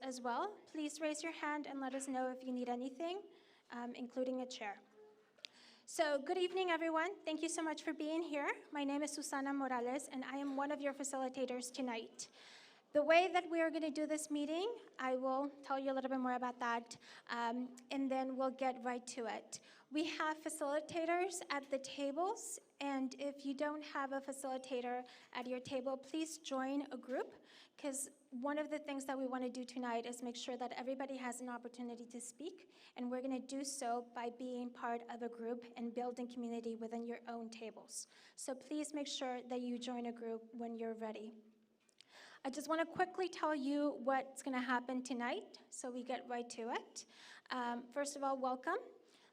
as well. Please raise your hand and let us know if you need anything, including a chair. So good evening, everyone. Thank you so much for being here. My name is Susana Morales, and I am one of your facilitators tonight. The way that we are going to do this meeting, I will tell you a little bit more about that, and then we'll get right to it. We have facilitators at the tables, and if you don't have a facilitator at your table, please join a group, because one of the things that we want to do tonight is make sure that everybody has an opportunity to speak, and we're going to do so by being part of a group and building community within your own tables. So please make sure that you join a group when you're ready. I just want to quickly tell you what's going to happen tonight, so we get right to it. First of all, welcome.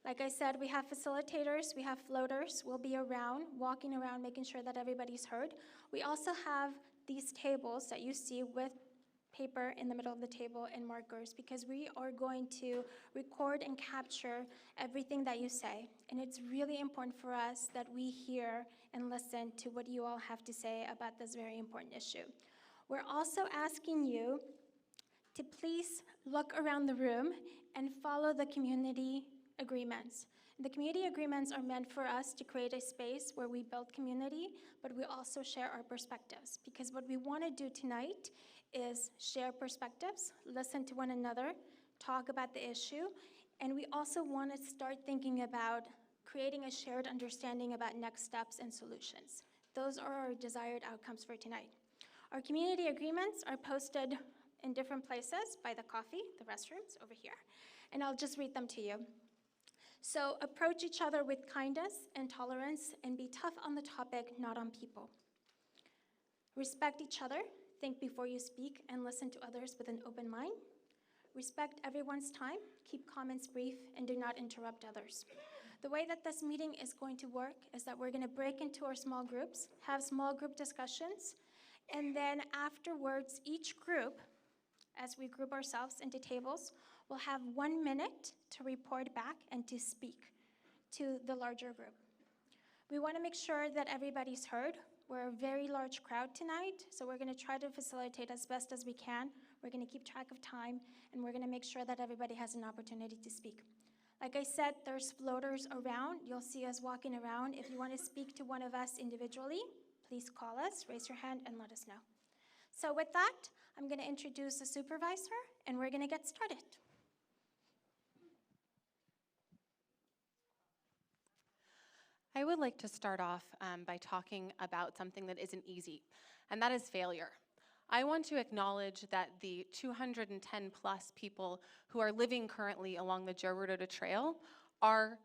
Like I said, we have facilitators, we have floaters. We'll be around, walking around, making sure that everybody's heard. We also have these tables that you see with paper in the middle of the table and markers, because we are going to record and capture everything that you say. And it's really important for us that we hear and listen to what you all have to say about this very important issue. We're also asking you to please look around the room and follow the community agreements. The community agreements are meant for us to create a space where we build community, but we also share our perspectives. Because what we want to do tonight is share perspectives, listen to one another, talk about the issue, and we also want to start thinking about creating a shared understanding about next steps and solutions. Those are our desired outcomes for tonight. Our community agreements are posted in different places by the coffee, the restrooms over here, and I'll just read them to you. So approach each other with kindness and tolerance and be tough on the topic, not on people. Respect each other, think before you speak, and listen to others with an open mind. Respect everyone's time, keep comments brief, and do not interrupt others. The way that this meeting is going to work is that we're going to break into our small groups, have small group discussions, and then afterwards, each group, as we group ourselves into tables, will have 1 minute to report back and to speak to the larger group. We want to make sure that everybody's heard. We're a very large crowd tonight, so we're going to try to facilitate as best as we can. We're going to keep track of time, and we're going to make sure that everybody has an opportunity to speak. Like I said, there's floaters around. You'll see us walking around. If you want to speak to one of us individually, please call us, raise your hand, and let us know. So with that, I'm going to introduce the supervisor, and we're going to get started. I would like to start off by talking about something that isn't easy, and that is failure. I want to acknowledge that the 210 plus people who are living currently along the Joe Rodota Trail are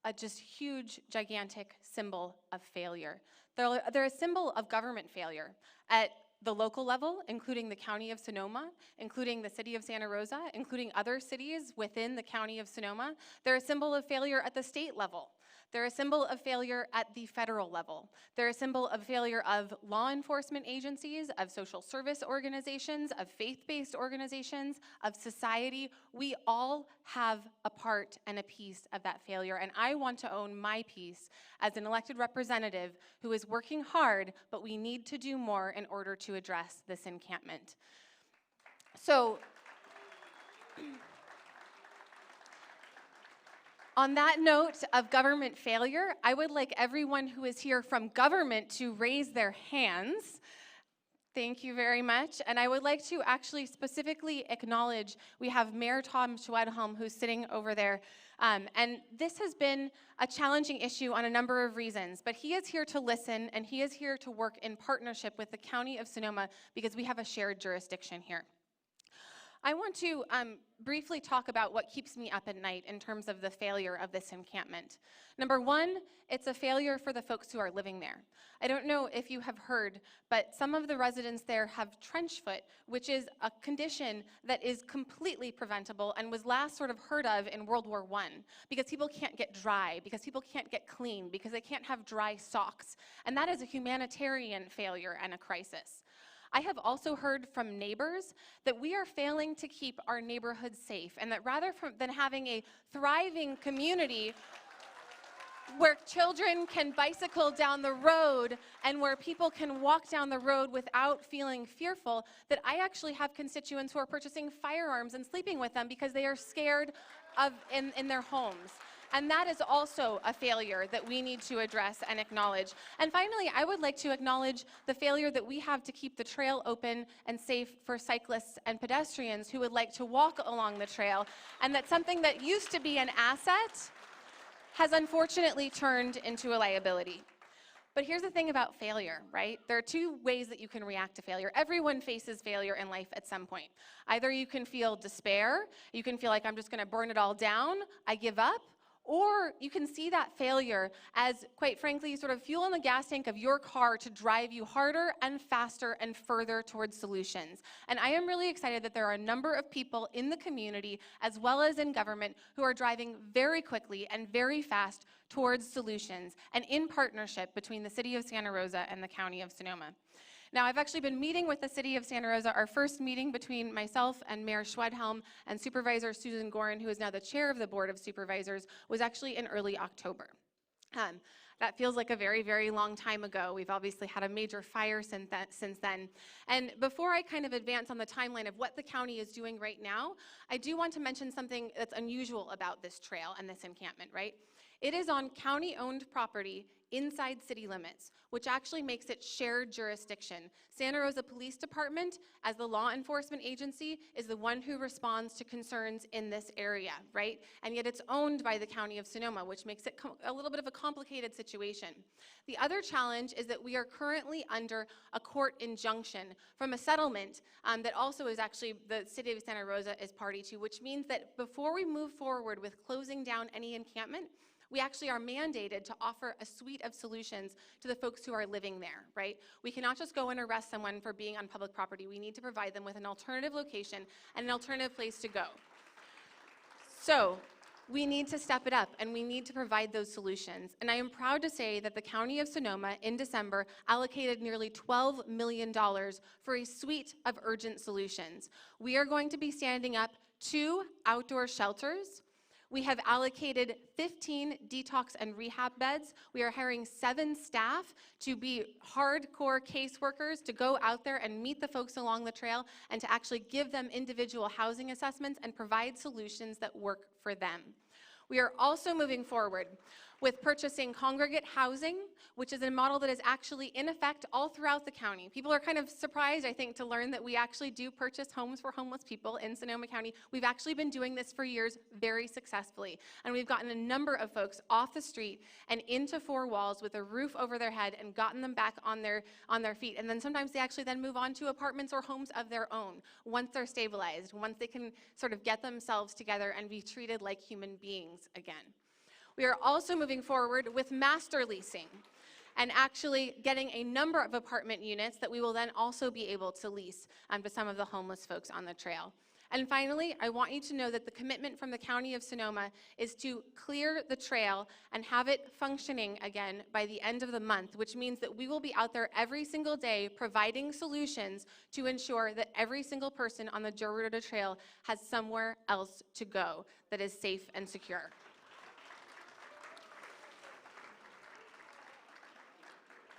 a just huge, gigantic symbol of failure. They're a symbol of government failure at the local level, including the County of Sonoma, including the City of Santa Rosa, including other cities within the County of Sonoma. They're a symbol of failure at the state level. They're a symbol of failure at the federal level. They're a symbol of failure of law enforcement agencies, of social service organizations, of faith-based organizations, of society. We all have a part and a piece of that failure, and I want to own my piece as an elected representative who is working hard, but we need to do more in order to address this encampment. So, on that note of government failure, I would like everyone who is here from government to raise their hands. Thank you very much. And I would like to actually specifically acknowledge, we have Mayor Tom Schwedhelm who's sitting over there. And this has been a challenging issue on a number of reasons, but he is here to listen and he is here to work in partnership with the County of Sonoma because we have a shared jurisdiction here. I want to briefly talk about what keeps me up at night in terms of the failure of this encampment. Number one, it's a failure for the folks who are living there. I don't know if you have heard, but some of the residents there have trench foot, which is a condition that is completely preventable and was last sort of heard of in World War I, because people can't get dry, because people can't get clean, because they can't have dry socks. And that is a humanitarian failure and a crisis. I have also heard from neighbors that we are failing to keep our neighborhoods safe, and that rather than having a thriving community, where children can bicycle down the road and where people can walk down the road without feeling fearful, that I actually have constituents who are purchasing firearms and sleeping with them because they are scared in their homes. And that is also a failure that we need to address and acknowledge. And finally, I would like to acknowledge the failure that we have to keep the trail open and safe for cyclists and pedestrians who would like to walk along the trail, and that something that used to be an asset has unfortunately turned into a liability. But here's the thing about failure, right? There are two ways that you can react to failure. Everyone faces failure in life at some point. Either you can feel despair, you can feel like I'm just gonna burn it all down, I give up, or you can see that failure as, quite frankly, sort of fuel in the gas tank of your car to drive you harder and faster and further towards solutions. And I am really excited that there are a number of people in the community, as well as in government, who are driving very quickly and very fast towards solutions, and in partnership between the City of Santa Rosa and the County of Sonoma. Now, I've actually been meeting with the City of Santa Rosa. Our first meeting between myself and Mayor Schwedhelm and Supervisor Susan Gorin, who is now the chair of the Board of Supervisors, was actually in early October. That feels like a very, very long time ago. We've obviously had a major fire since then. And before I kind of advance on the timeline of what the county is doing right now, I do want to mention something that's unusual about this trail and this encampment, right? It is on county-owned property inside city limits, which actually makes it shared jurisdiction. Santa Rosa Police Department, as the law enforcement agency, is the one who responds to concerns in this area, right? And yet it's owned by the County of Sonoma, which makes it a little bit of a complicated situation. The other challenge is that we are currently under a court injunction from a settlement that also is actually the City of Santa Rosa is party to, which means that before we move forward with closing down any encampment, we actually are mandated to offer a suite of solutions to the folks who are living there, right? We cannot just go and arrest someone for being on public property. We need to provide them with an alternative location and an alternative place to go. So we need to step it up, and we need to provide those solutions. And I am proud to say that the County of Sonoma in December allocated nearly $12 million for a suite of urgent solutions. We are going to be standing up 2 outdoor shelters. We have allocated 15 detox and rehab beds. We are hiring 7 staff to be hardcore caseworkers to go out there and meet the folks along the trail and to actually give them individual housing assessments and provide solutions that work for them. We are also moving forward with purchasing congregate housing, which is a model that is actually in effect all throughout the county. People are kind of surprised, I think, to learn that we actually do purchase homes for homeless people in Sonoma County. We've actually been doing this for years very successfully, and we've gotten a number of folks off the street and into 4 walls with a roof over their head and gotten them back on their feet. And then sometimes they actually then move on to apartments or homes of their own once they're stabilized, once they can sort of get themselves together and be treated like human beings again. We are also moving forward with master leasing and actually getting a number of apartment units that we will then also be able to lease to some of the homeless folks on the trail. And finally, I want you to know that the commitment from the County of Sonoma is to clear the trail and have it functioning again by the end of the month, which means that we will be out there every single day providing solutions to ensure that every single person on the Joe Roberta Trail has somewhere else to go that is safe and secure.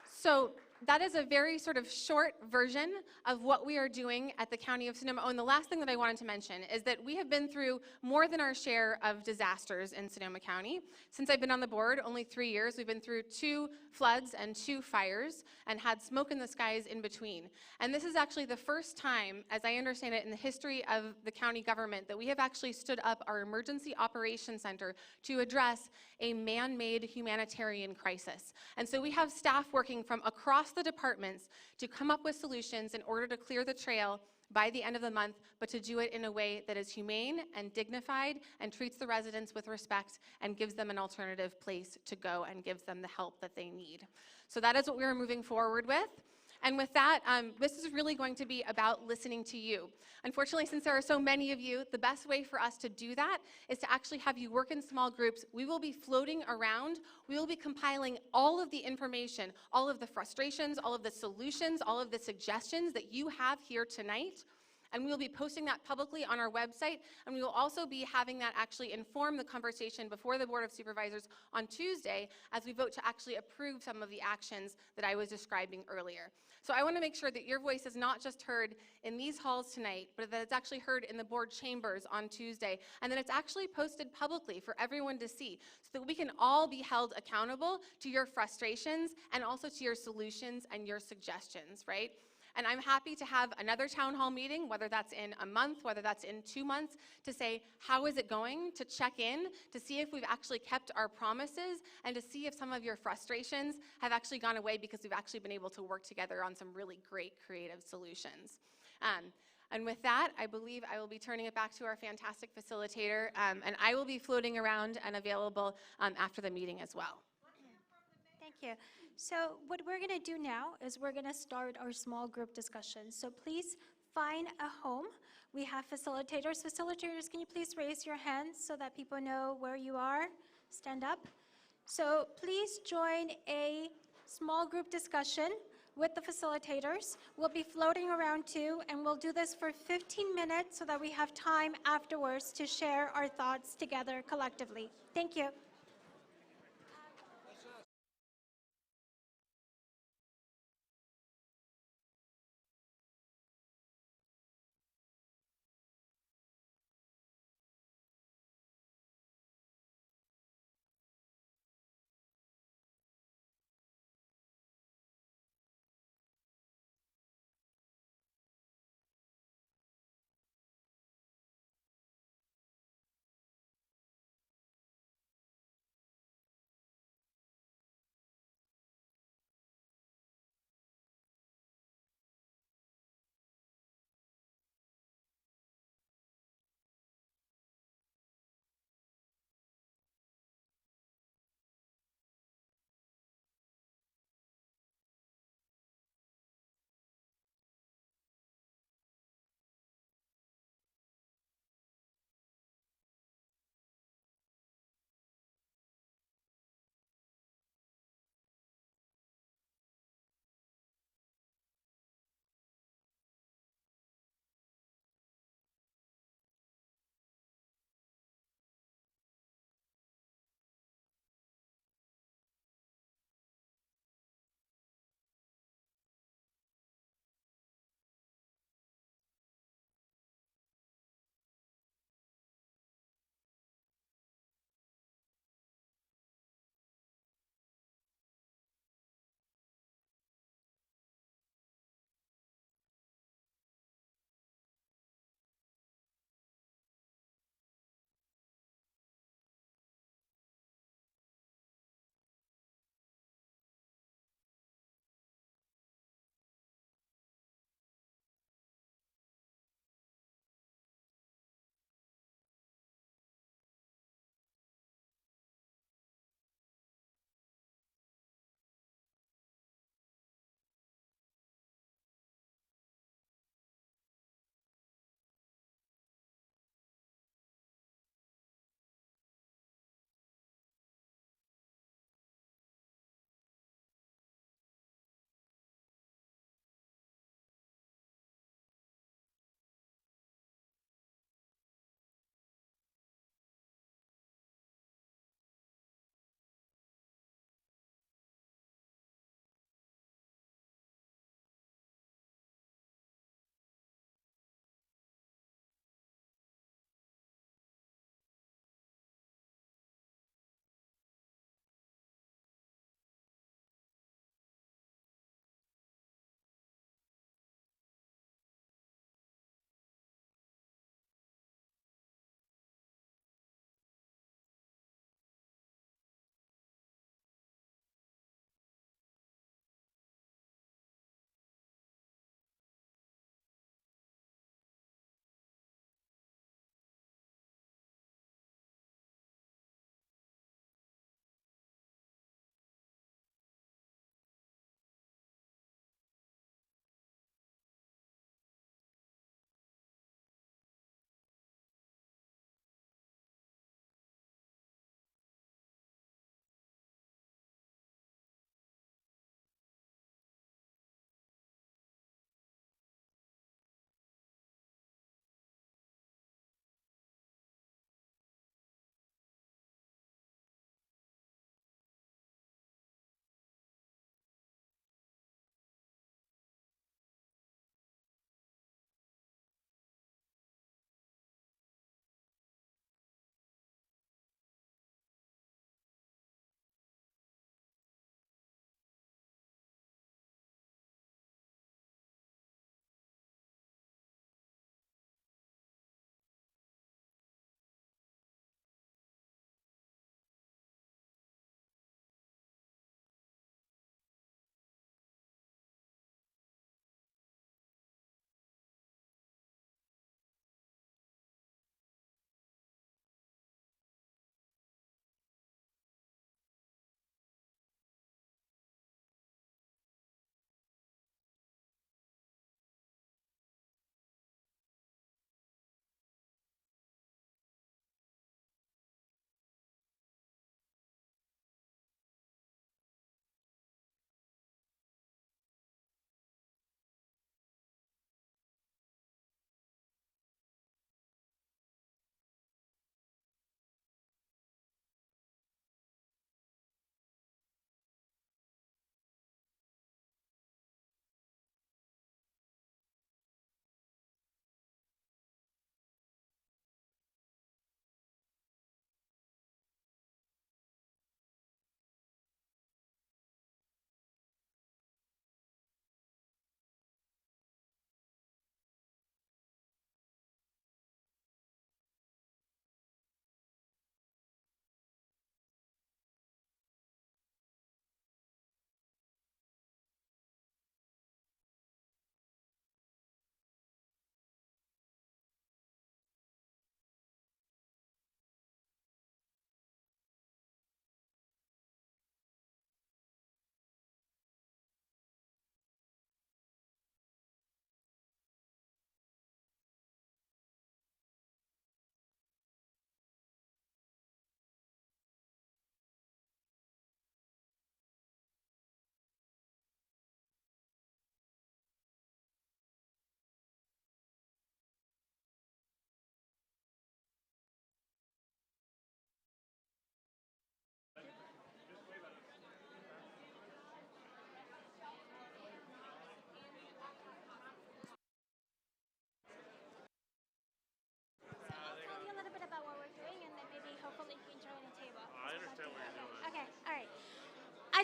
So that is a very sort of short version of what we are doing at the County of Sonoma. Oh, and the last thing that I wanted to mention is that we have been through more than our share of disasters in Sonoma County. Since I've been on the board, only 3 years, we've been through 2 floods and 2 fires and had smoke in the skies in between. And this is actually the first time, as I understand it, in the history of the county government that we have actually stood up our Emergency Operations Center to address a man-made humanitarian crisis. And so we have staff working from across the departments to come up with solutions in order to clear the trail by the end of the month, but to do it in a way that is humane and dignified and treats the residents with respect and gives them an alternative place to go and gives them the help that they need. So that is what we are moving forward with. And with that, this is really going to be about listening to you. Unfortunately, since there are so many of you, the best way for us to do that is to actually have you work in small groups. We will be floating around. We will be compiling all of the information, all of the frustrations, all of the solutions, all of the suggestions that you have here tonight. And we will be posting that publicly on our website, and we will also be having that actually inform the conversation before the Board of Supervisors on Tuesday as we vote to actually approve some of the actions that I was describing earlier. So I want to make sure that your voice is not just heard in these halls tonight, but that it's actually heard in the board chambers on Tuesday, and that it's actually posted publicly for everyone to see, so that we can all be held accountable to your frustrations and also to your solutions and your suggestions, right? And I'm happy to have another town hall meeting, whether that's in a month, whether that's in 2 months, to say, how is it going? To check in, to see if we've actually kept our promises, and to see if some of your frustrations have actually gone away because we've actually been able to work together on some really great creative solutions. And with that, I believe I will be turning it back to our fantastic facilitator, and I will be floating around and available after the meeting as well. Thank you. So what we're going to do now is we're going to start our small group discussion. So please find a home. We have facilitators. Facilitators, can you please raise your hands so that people know where you are? Stand up. So please join a small group discussion with the facilitators. We'll be floating around too, and we'll do this for 15 minutes so that we have time afterwards to share our thoughts together collectively. Thank you.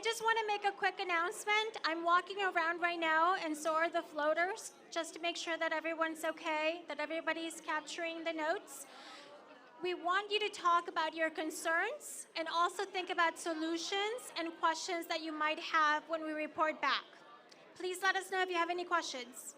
just want to make a quick announcement. I'm walking around right now, and so are the floaters, just to make sure that everyone's okay, that everybody's capturing the notes. We want you to talk about your concerns and also think about solutions and questions that you might have when we report back. Please let us know if you have any questions.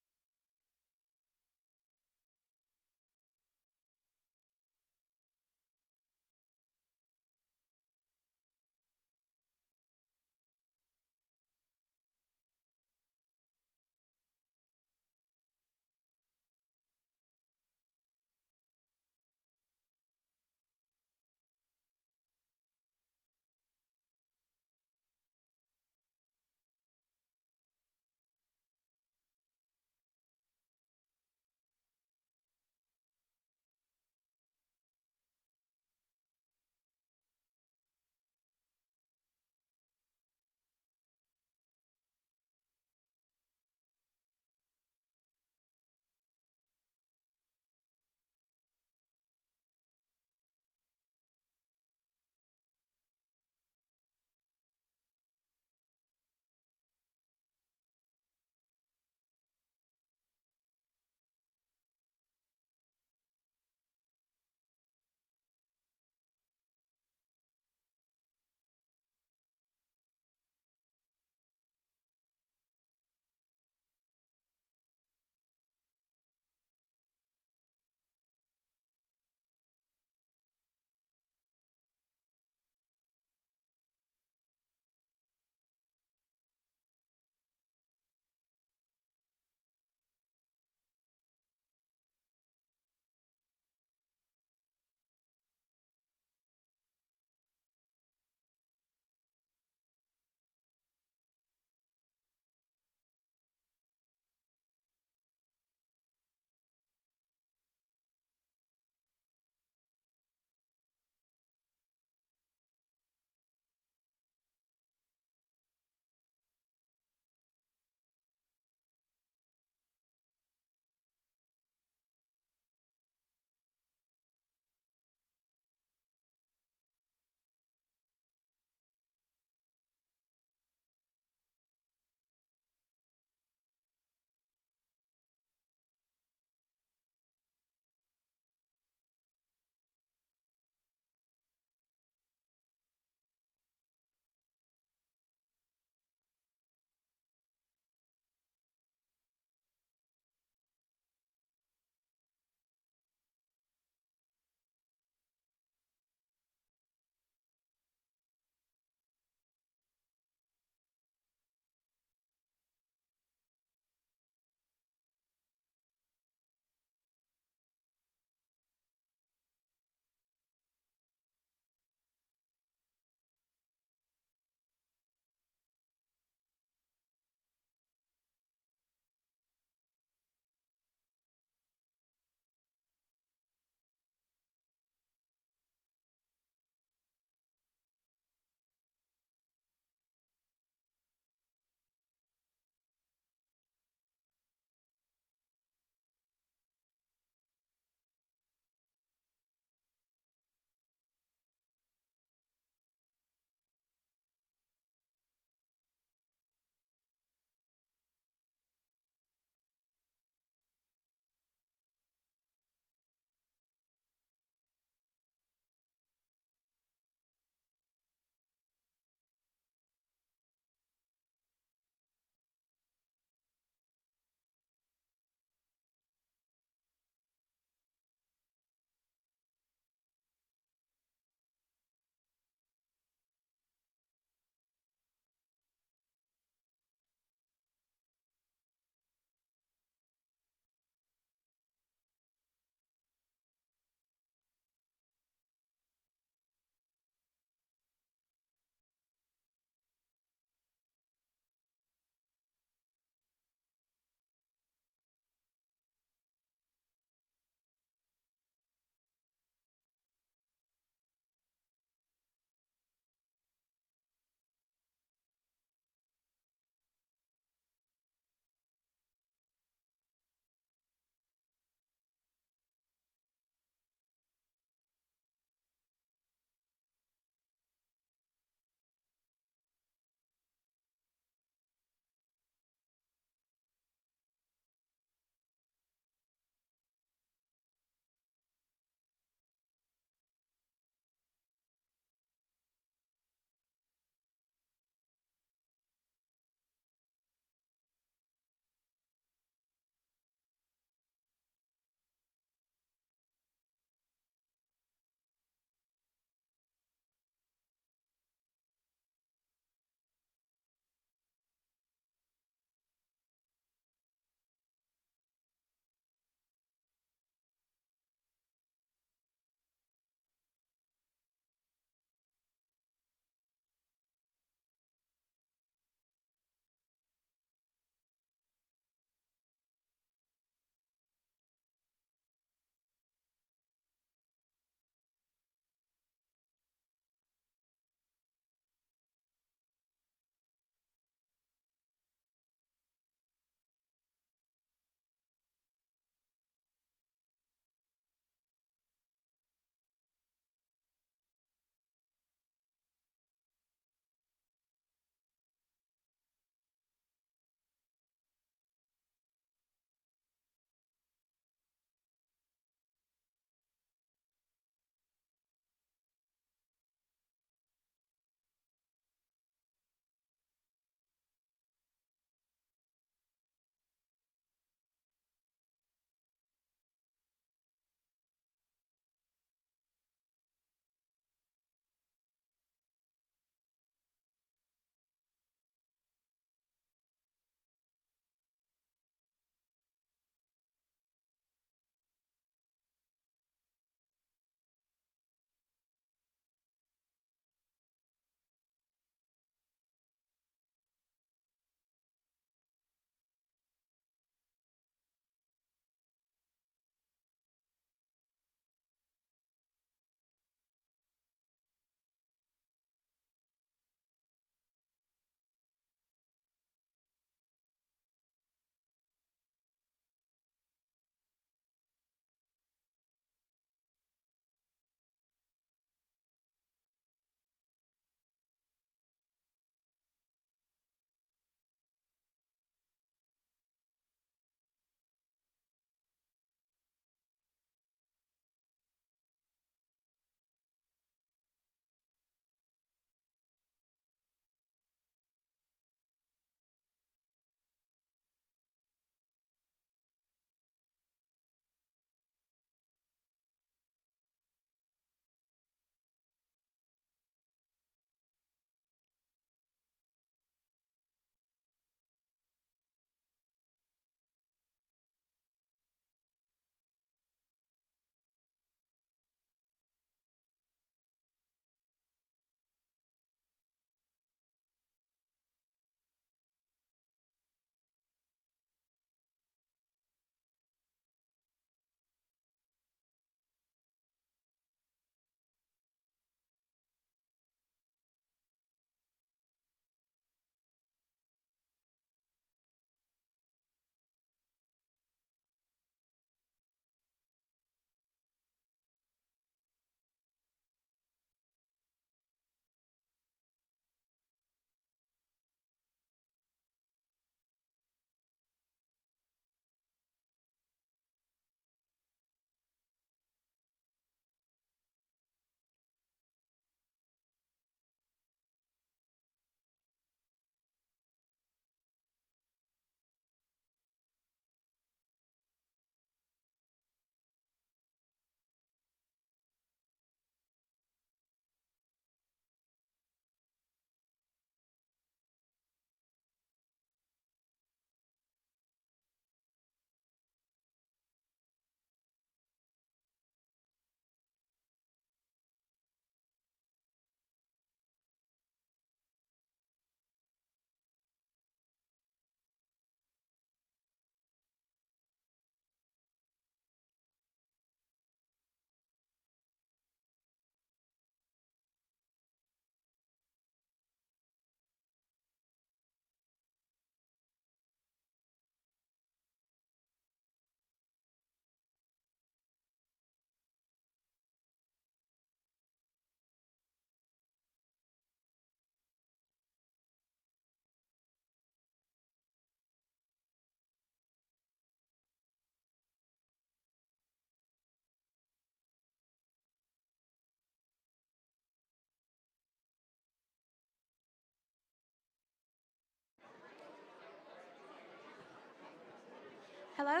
Hello?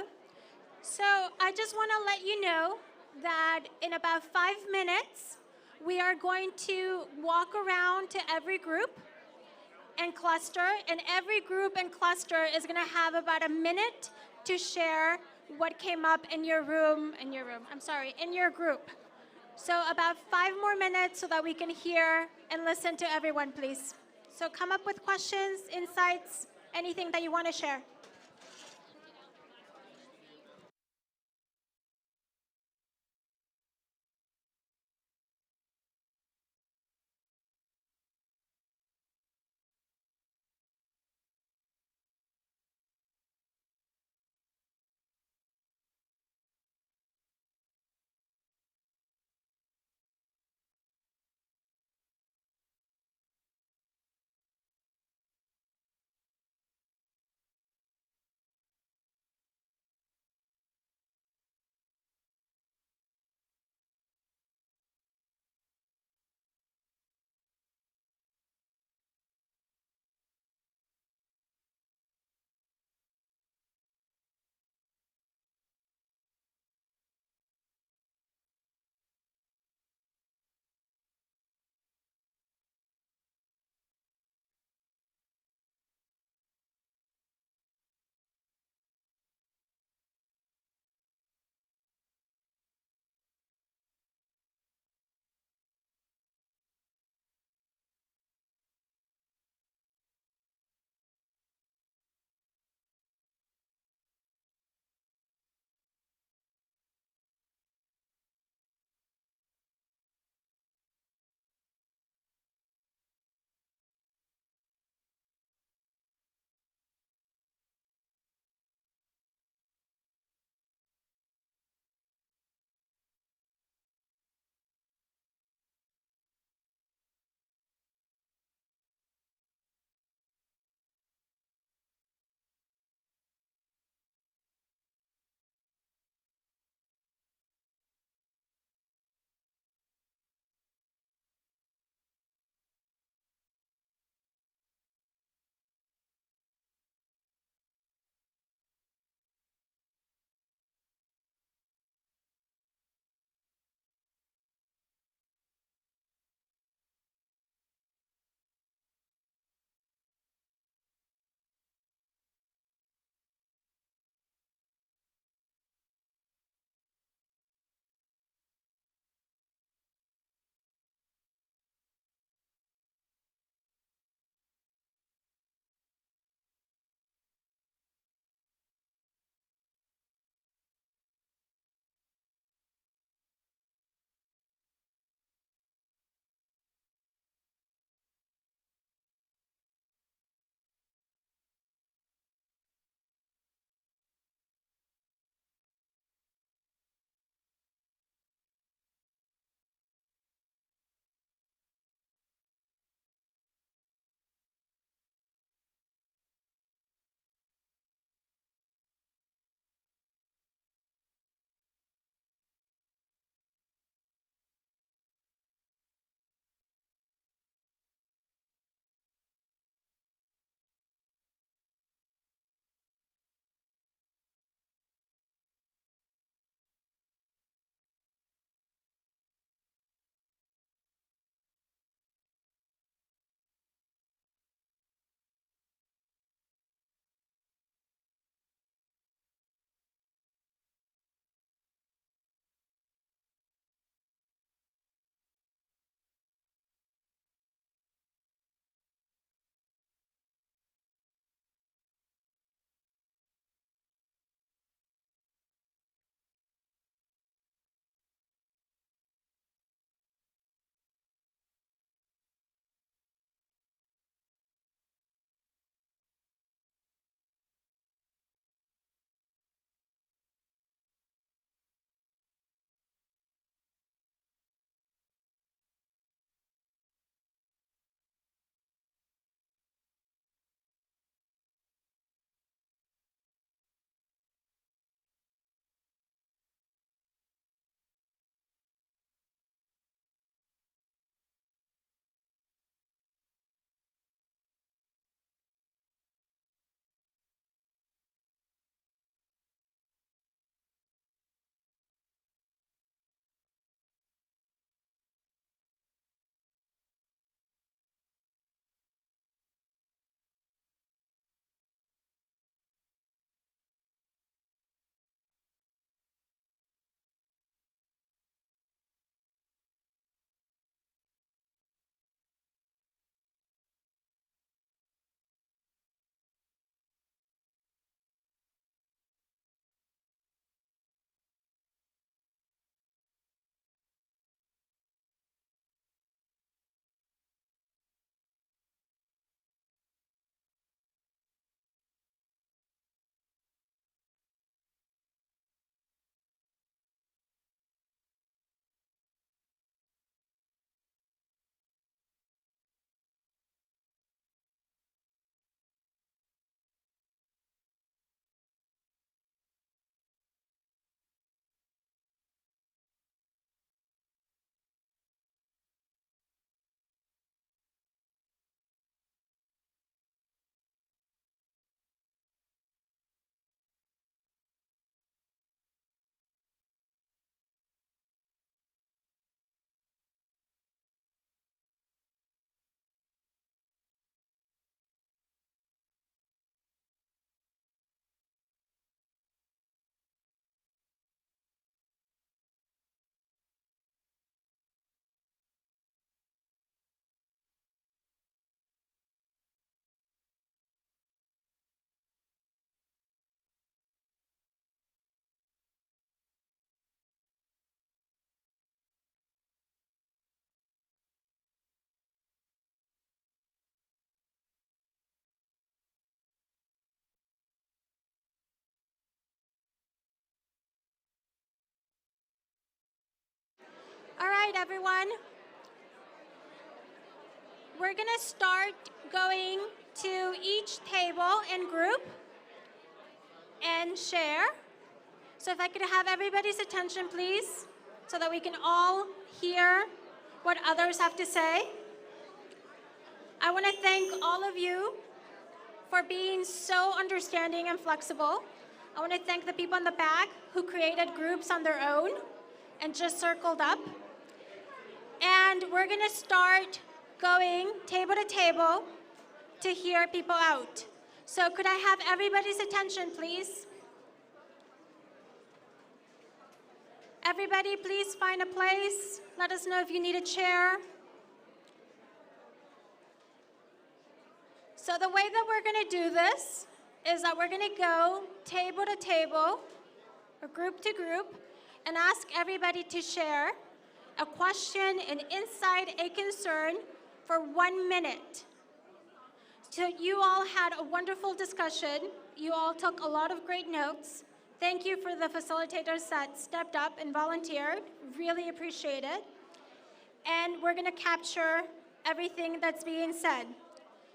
So I just want to let you know that in about 5 minutes, we are going to walk around to every group and cluster, and every group and cluster is going to have about a minute to share what came up in your in your group. So about 5 more minutes so that we can hear and listen to everyone, please. So come up with questions, insights, anything that you want to share. All right, everyone. We're going to start going to each table and group and share. So if I could have everybody's attention, please, so that we can all hear what others have to say. I want to thank all of you for being so understanding and flexible. I want to thank the people in the back who created groups on their own and just circled up. And we're going to start going table to table to hear people out. So could I have everybody's attention, please? Everybody, please find a place. Let us know if you need a chair. So the way that we're going to do this is that we're going to go table to table, or group to group, and ask everybody to share a question, an insight, a concern for 1 minute. So you all had a wonderful discussion. You all took a lot of great notes. Thank you for the facilitators that stepped up and volunteered. Really appreciate it. And we're going to capture everything that's being said.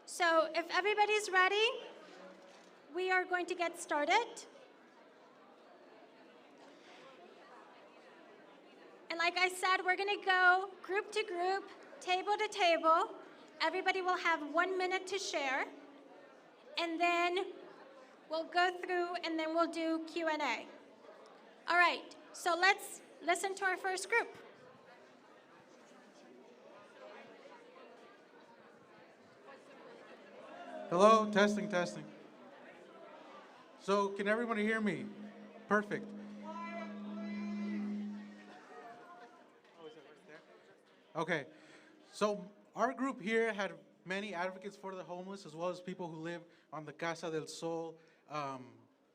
So if everybody's ready, we are going to get started. And like I said, we're going to go group to group, table to table. Everybody will have 1 minute to share. And then we'll go through and then we'll do Q&A. All right, so let's listen to our first group. Hello, testing, testing. So, can everybody hear me? Perfect. Okay, so our group here had many advocates for the homeless, as well as people who live on the Casa del Sol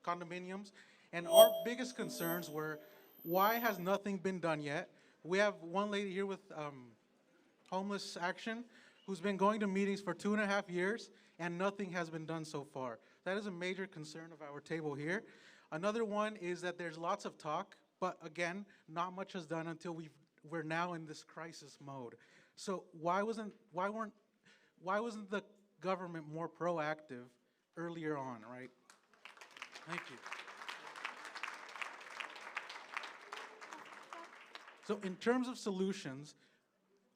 condominiums. And our biggest concerns were, why has nothing been done yet? We have one lady here with Homeless Action who's been going to meetings for 2.5 years, and nothing has been done so far. That is a major concern of our table here. Another one is that there's lots of talk, but again, not much is done until we're now in this crisis mode. So why wasn't the government more proactive earlier on, right? Thank you. So in terms of solutions,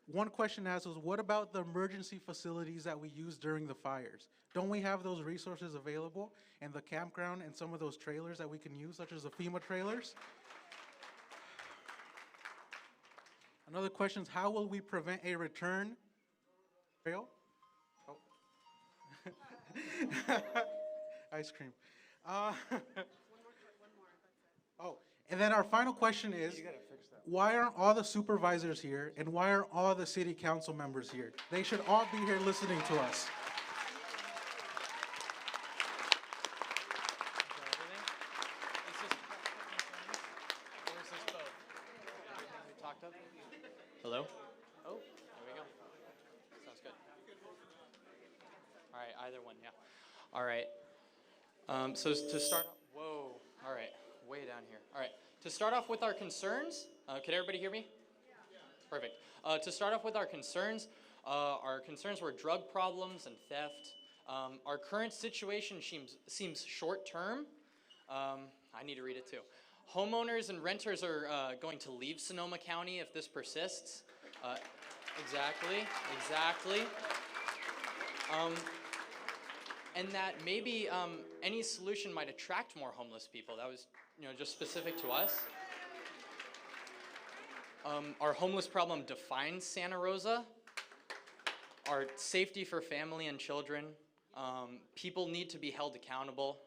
one question asked was, what about the emergency facilities that we use during the fires? Don't we have those resources available in the campground and some of those trailers that we can use, such as the FEMA trailers? Another question is, how will we prevent a return? Trail? Oh. Ice cream. Oh, and then our final question is, why aren't all the supervisors here, and why aren't all the city council members here? They should all be here listening to us. Hello? Oh, there we go. Sounds good. All right, either one, yeah. All right. So to start, whoa, all right, way down here. All right, to start off with our concerns, can everybody hear me? Perfect. To start off with our concerns were drug problems and theft. Our current situation seems short-term. I need to read it too. Homeowners and renters are going to leave Sonoma County if this persists. Exactly. And that maybe any solution might attract more homeless people. That was, just specific to us. Our homeless problem defines Santa Rosa. Our safety for family and children. People need to be held accountable.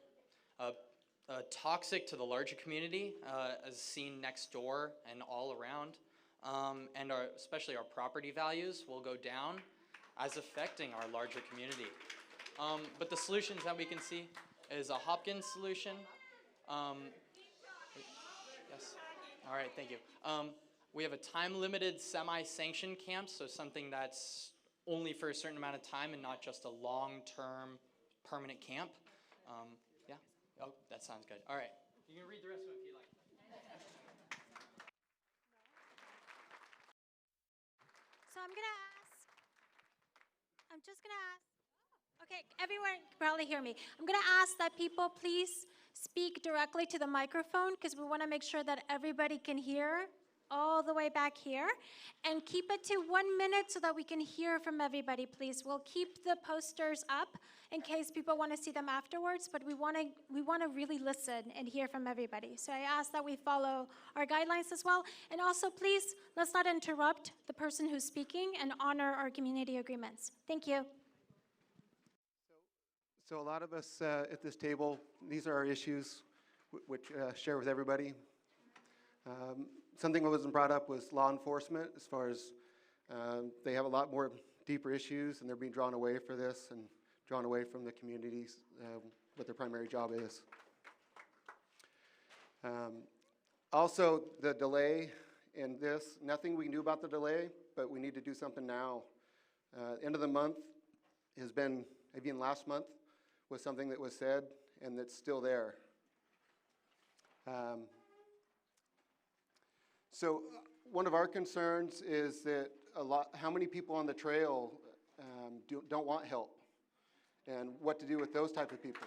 Toxic to the larger community, as seen next door and all around. And especially our property values will go down, as affecting our larger community. But the solutions that we can see is a Hopkins solution. Yes. All right, thank you. We have a time-limited semi-sanctioned camp, so something that's only for a certain amount of time and not just a long-term permanent camp. Yeah. Oh, that sounds good. All right. You can read the rest of it if you like. So I'm just gonna ask, okay, everyone can probably hear me. I'm gonna ask that people please speak directly to the microphone because we wanna make sure that everybody can hear all the way back here. And keep it to 1 minute so that we can hear from everybody, please. We'll keep the posters up in case people wanna see them afterwards, but we wanna really listen and hear from everybody. So I ask that we follow our guidelines as well. And also, please, let's not interrupt the person who's speaking and honor our community agreements. Thank you. So a lot of us at this table, these are our issues which share with everybody. Something that wasn't brought up was law enforcement, as far as they have a lot more deeper issues and they're being drawn away for this and drawn away from the communities, what their primary job is. Also, the delay in this, nothing we can do about the delay, but we need to do something now. End of the month has been, even last month, was something that was said and that's still there. So one of our concerns is that how many people on the trail don't want help, and what to do with those type of people.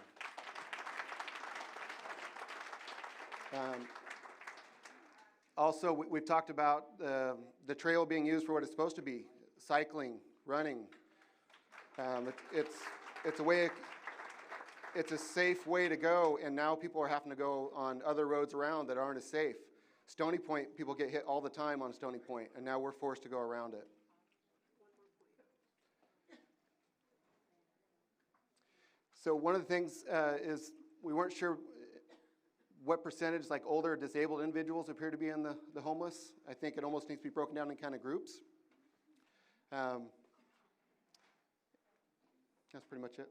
Also, we've talked about the trail being used for what it's supposed to be: cycling, running. It's a way. It's a safe way to go, and now people are having to go on other roads around that aren't as safe. Stony Point, people get hit all the time on Stony Point, and now we're forced to go around it. So one of the things is we weren't sure what percentage, like older disabled individuals appear to be in the homeless. I think it almost needs to be broken down in kind of groups. That's pretty much it.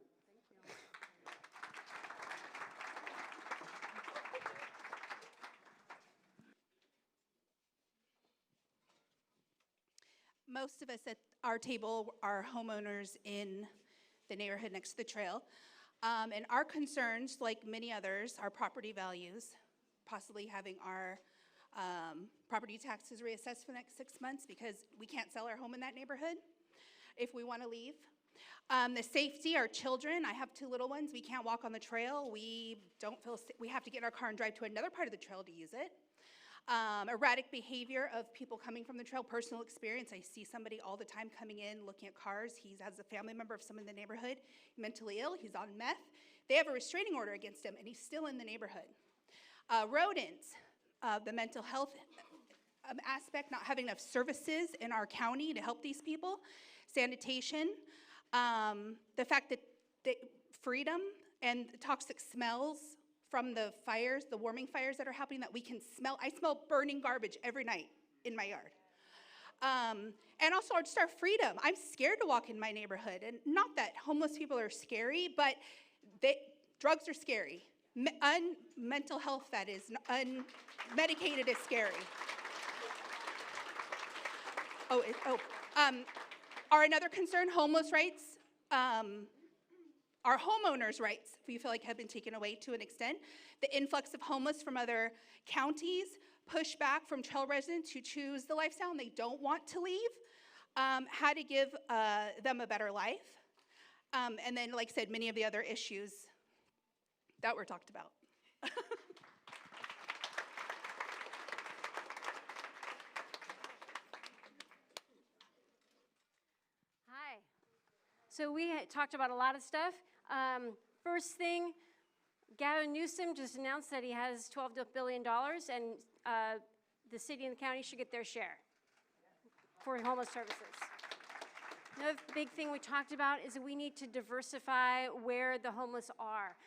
Most of us at our table are homeowners in the neighborhood next to the trail. And our concerns, like many others, are property values, possibly having our property taxes reassessed for the next 6 months because we can't sell our home in that neighborhood if we want to leave. The safety, our children, I have 2 little ones. We can't walk on the trail. We have to get in our car and drive to another part of the trail to use it. Erratic behavior of people coming from the trail, personal experience. I see somebody all the time coming in, looking at cars. He has a family member of someone in the neighborhood, mentally ill, he's on meth. They have a restraining order against him, and he's still in the neighborhood. Rodents, the mental health aspect, not having enough services in our county to help these people. Sanitation, the fact that freedom and toxic smells from the fires, the warming fires that are happening that we can smell. I smell burning garbage every night in my yard. And also just our freedom. I'm scared to walk in my neighborhood. And not that homeless people are scary, but drugs are scary. Mental health, that is, unmedicated is scary. Our another concern, homeless rights. Our homeowners' rights, we feel like, have been taken away to an extent. The influx of homeless from other counties, pushback from trail residents who choose the lifestyle and they don't want to leave, how to give them a better life. And then, like I said, many of the other issues that were talked about. Hi. So we had talked about a lot of stuff. First thing, Gavin Newsom just announced that he has $12 billion, and the city and the county should get their share for homeless services. Another big thing we talked about is that we need to diversify where the homeless are.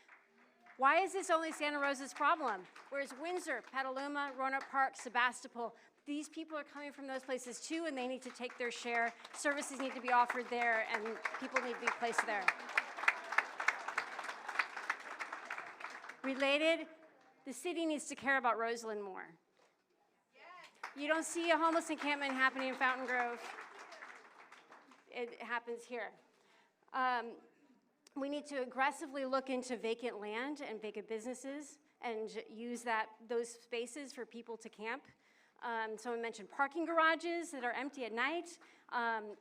Why is this only Santa Rosa's problem? Whereas Windsor, Petaluma, Roanoke Park, Sebastopol, these people are coming from those places too, and they need to take their share. Services need to be offered there, and people need to be placed there. Related, the city needs to care about Roseland more. You don't see a homeless encampment happening in Fountain Grove. It happens here. We need to aggressively look into vacant land and vacant businesses and use those spaces for people to camp. Someone mentioned parking garages that are empty at night.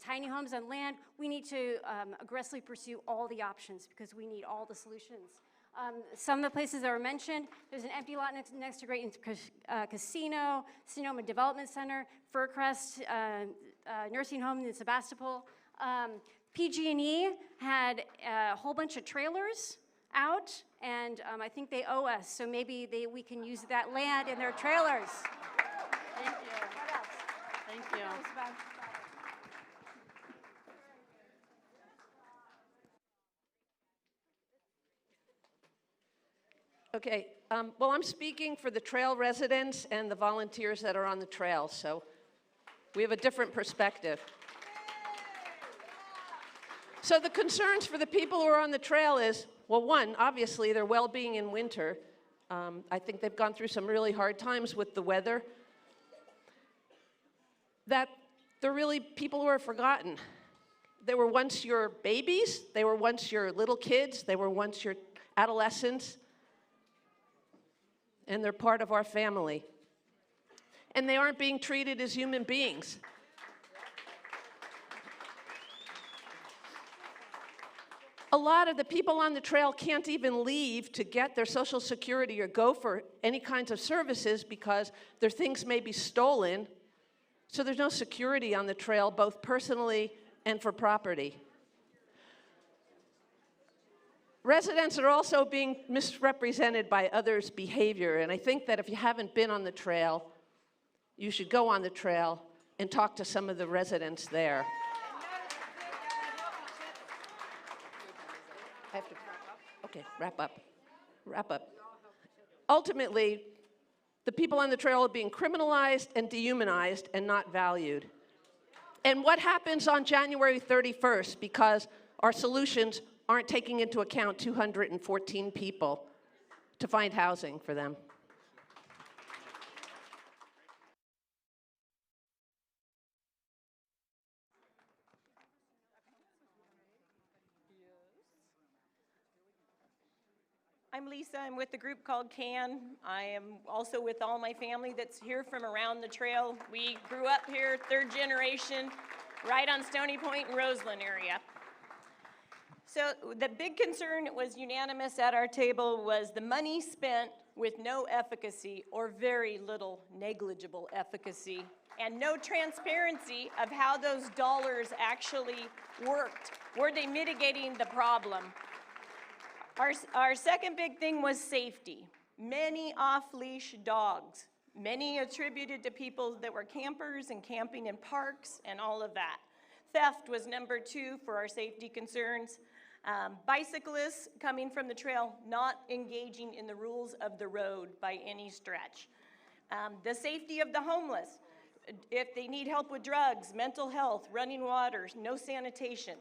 tiny homes on land. We need to aggressively pursue all the options because we need all the solutions. Some of the places that were mentioned, there's an empty lot next to Great Casino, Sonoma Development Center, Fircrest Nursing Home in Sebastopol. PG&E had a whole bunch of trailers out, and I think they owe us, so maybe we can use that land in their trailers. Thank you. What else? Thank What you. else about- Okay, well, I'm speaking for the trail residents and the volunteers that are on the trail, so we have a different perspective. So the concerns for the people who are on the trail is, well, one, obviously their well-being in winter. I think they've gone through some really hard times with the weather. That they're really people who are forgotten. They were once your babies, they were once your little kids, they were once your adolescents, and they're part of our family. And they aren't being treated as human beings. A lot of the people on the trail can't even leave to get their Social Security or go for any kinds of services because their things may be stolen. So there's no security on the trail, both personally and for property. Residents are also being misrepresented by others' behavior, and I think that if you haven't been on the trail, you should go on the trail and talk to some of the residents there. I have to, okay, wrap up. Ultimately, the people on the trail are being criminalized and dehumanized and not valued. And what happens on January 31st because our solutions aren't taking into account 214 people to find housing for them? I'm Lisa. I'm with the group called CAN. I am also with all my family that's here from around the trail. We grew up here, third generation, right on Stony Point and Roseland area. So the big concern, it was unanimous at our table, was the money spent with no efficacy or very little negligible efficacy and no transparency of how those dollars actually worked. Were they mitigating the problem? Our second big thing was safety. Many off-leash dogs, many attributed to people that were campers and camping in parks and all of that. Theft was number 2 for our safety concerns. Bicyclists coming from the trail not engaging in the rules of the road by any stretch. The safety of the homeless. If they need help with drugs, mental health, running water, no sanitation.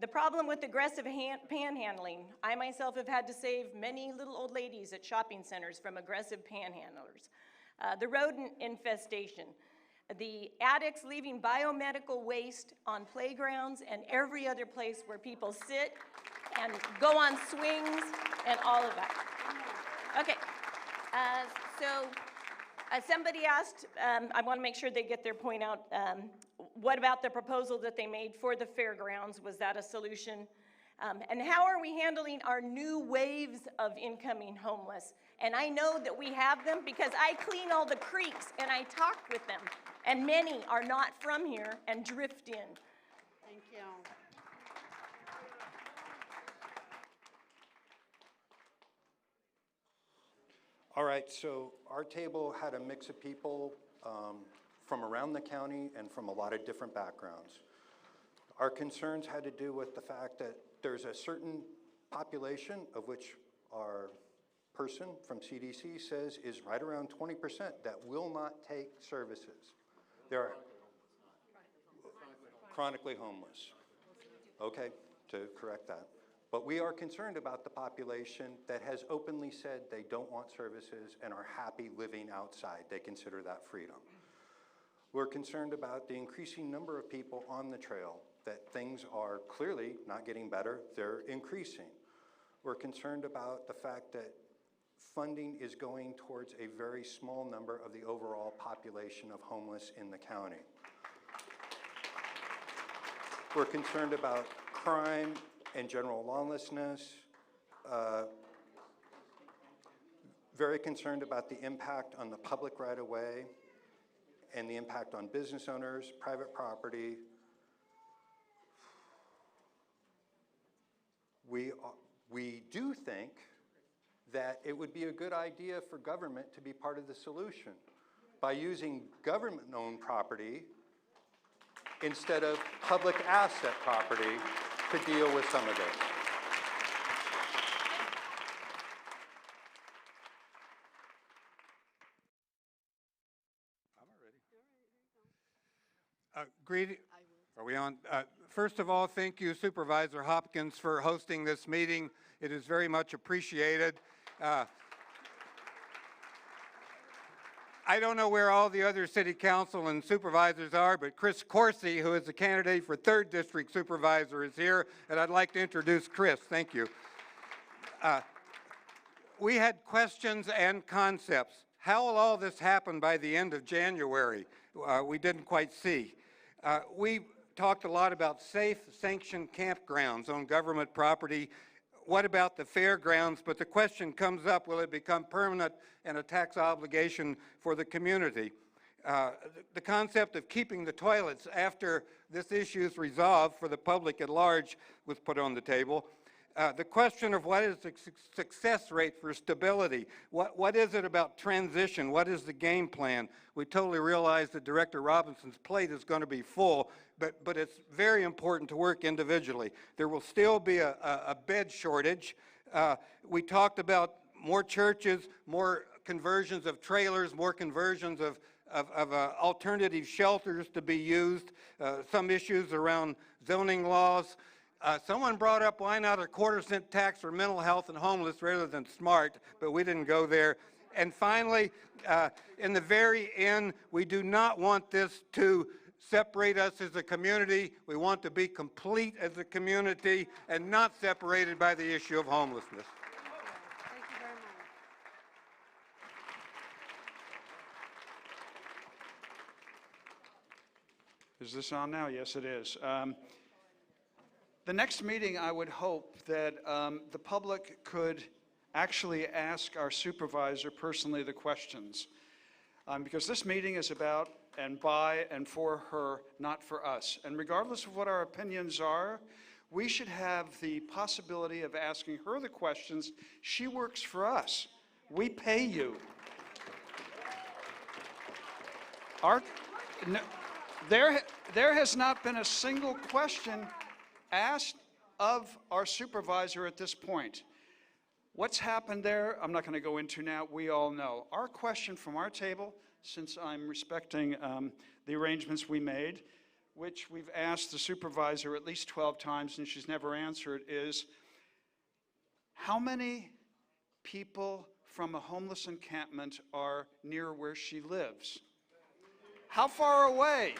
The problem with aggressive panhandling. I myself have had to save many little old ladies at shopping centers from aggressive panhandlers. The rodent infestation. The addicts leaving biomedical waste on playgrounds and every other place where people sit and go on swings and all of that. Okay, so somebody asked, I want to make sure they get their point out, what about the proposal that they made for the fairgrounds? Was that a solution? And how are we handling our new waves of incoming homeless? And I know that we have them because I clean all the creeks and I talk with them. And many are not from here and drift in. Thank you. All right, so our table had a mix of people from around the county and from a lot of different backgrounds. Our concerns had to do with the fact that there's a certain population of which our person from CDC says is right around 20% that will not take services. They're chronically homeless. Okay, to correct that. But we are concerned about the population that has openly said they don't want services and are happy living outside. They consider that freedom. We're concerned about the increasing number of people on the trail, that things are clearly not getting better, they're increasing. We're concerned about the fact that funding is going towards a very small number of the overall population of homeless in the county. We're concerned about crime and general lawlessness. Very concerned about the impact on the public right-of-way and the impact on business owners, private property. We do think that it would be a good idea for government to be part of the solution by using government-owned property instead of public asset property to deal with some of this. Are we on? First of all, thank you, Supervisor Hopkins, for hosting this meeting. It is very much appreciated. I don't know where all the other city council and supervisors are, but Chris Corsi, who is the candidate for 3rd District Supervisor, is here, and I'd like to introduce Chris. Thank you. We had questions and concepts. How will all this happen by the end of January? We didn't quite see. We talked a lot about safe, sanctioned campgrounds on government property. What about the fairgrounds? But the question comes up, will it become permanent and a tax obligation for the community? The concept of keeping the toilets after this issue is resolved for the public at large was put on the table. The question of what is the success rate for stability? What is it about transition? What is the game plan? We totally realize that Director Robinson's plate is going to be full, but it's very important to work individually. There will still be a bed shortage. We talked about more churches, more conversions of trailers, more conversions of alternative shelters to be used, some issues around zoning laws. Someone brought up why not a quarter-cent tax for mental health and homeless rather than SMART, but we didn't go there. And finally, in the very end, we do not want this to separate us as a community. We want to be complete as a community and not separated by the issue of homelessness. Thank you very much. Is this on now? Yes, it is. The next meeting, I would hope that the public could actually ask our supervisor personally the questions. Because this meeting is about and by and for her, not for us. And regardless of what our opinions are, we should have the possibility of asking her the questions. She works for us. We pay you. There has not been a single question asked of our supervisor at this point. What's happened there, I'm not going to go into now. We all know. Our question from our table, since I'm respecting the arrangements we made, which we've asked the supervisor at least 12 times and she's never answered, is how many people from a homeless encampment are near where she lives? How far away?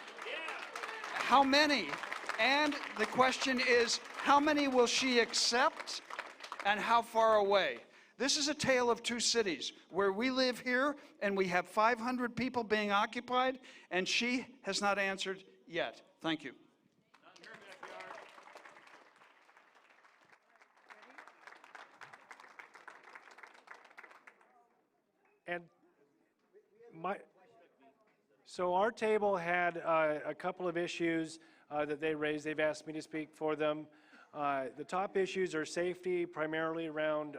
How many? And the question is, how many will she accept and how far away? This is a tale of two cities, where we live here and we have 500 people being occupied, and she has not answered yet. Thank you. And so our table had a couple of issues that they raised. They've asked me to speak for them. The top issues are safety, primarily around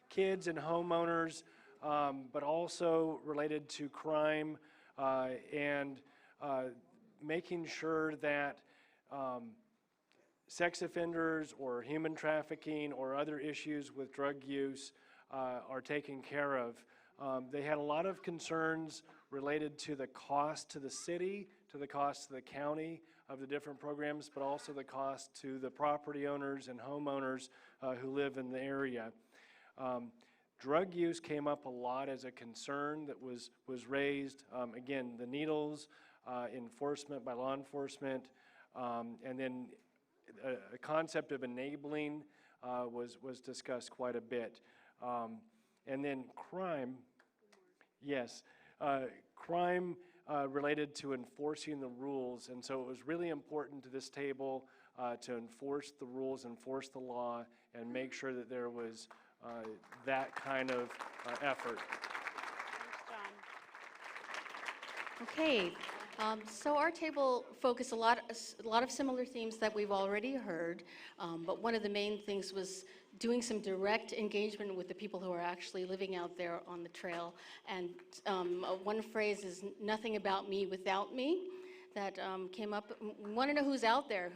kids and homeowners, but also related to crime and making sure that sex offenders or human trafficking or other issues with drug use are taken care of. They had a lot of concerns related to the cost to the city, to the cost to the county of the different programs, but also the cost to the property owners and homeowners who live in the area. Drug use came up a lot as a concern that was raised. Again, the needles, enforcement by law enforcement, and then a concept of enabling was discussed quite a bit. And then crime, yes, crime related to enforcing the rules. And so it was really important to this table to enforce the rules, enforce the law, and make sure that there was that kind of effort. Okay, so our table focused a lot of similar themes that we've already heard, but one of the main things was doing some direct engagement with the people who are actually living out there on the trail. And one phrase is "nothing about me without me." That came up. We want to know who's out there.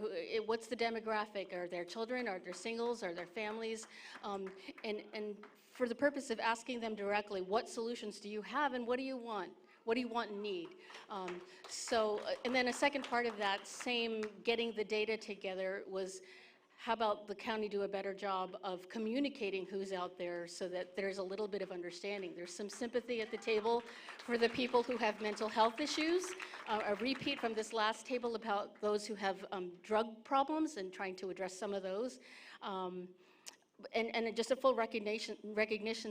What's the demographic? Are there children? Are there singles? Are there families? And for the purpose of asking them directly, what solutions do you have and what do you want? What do you want and need? And then a second part of that same getting the data together was, how about the county do a better job of communicating who's out there so that there's a little bit of understanding. There's some sympathy at the table for the people who have mental health issues. A repeat from this last table about those who have drug problems and trying to address some of those. And just a full recognition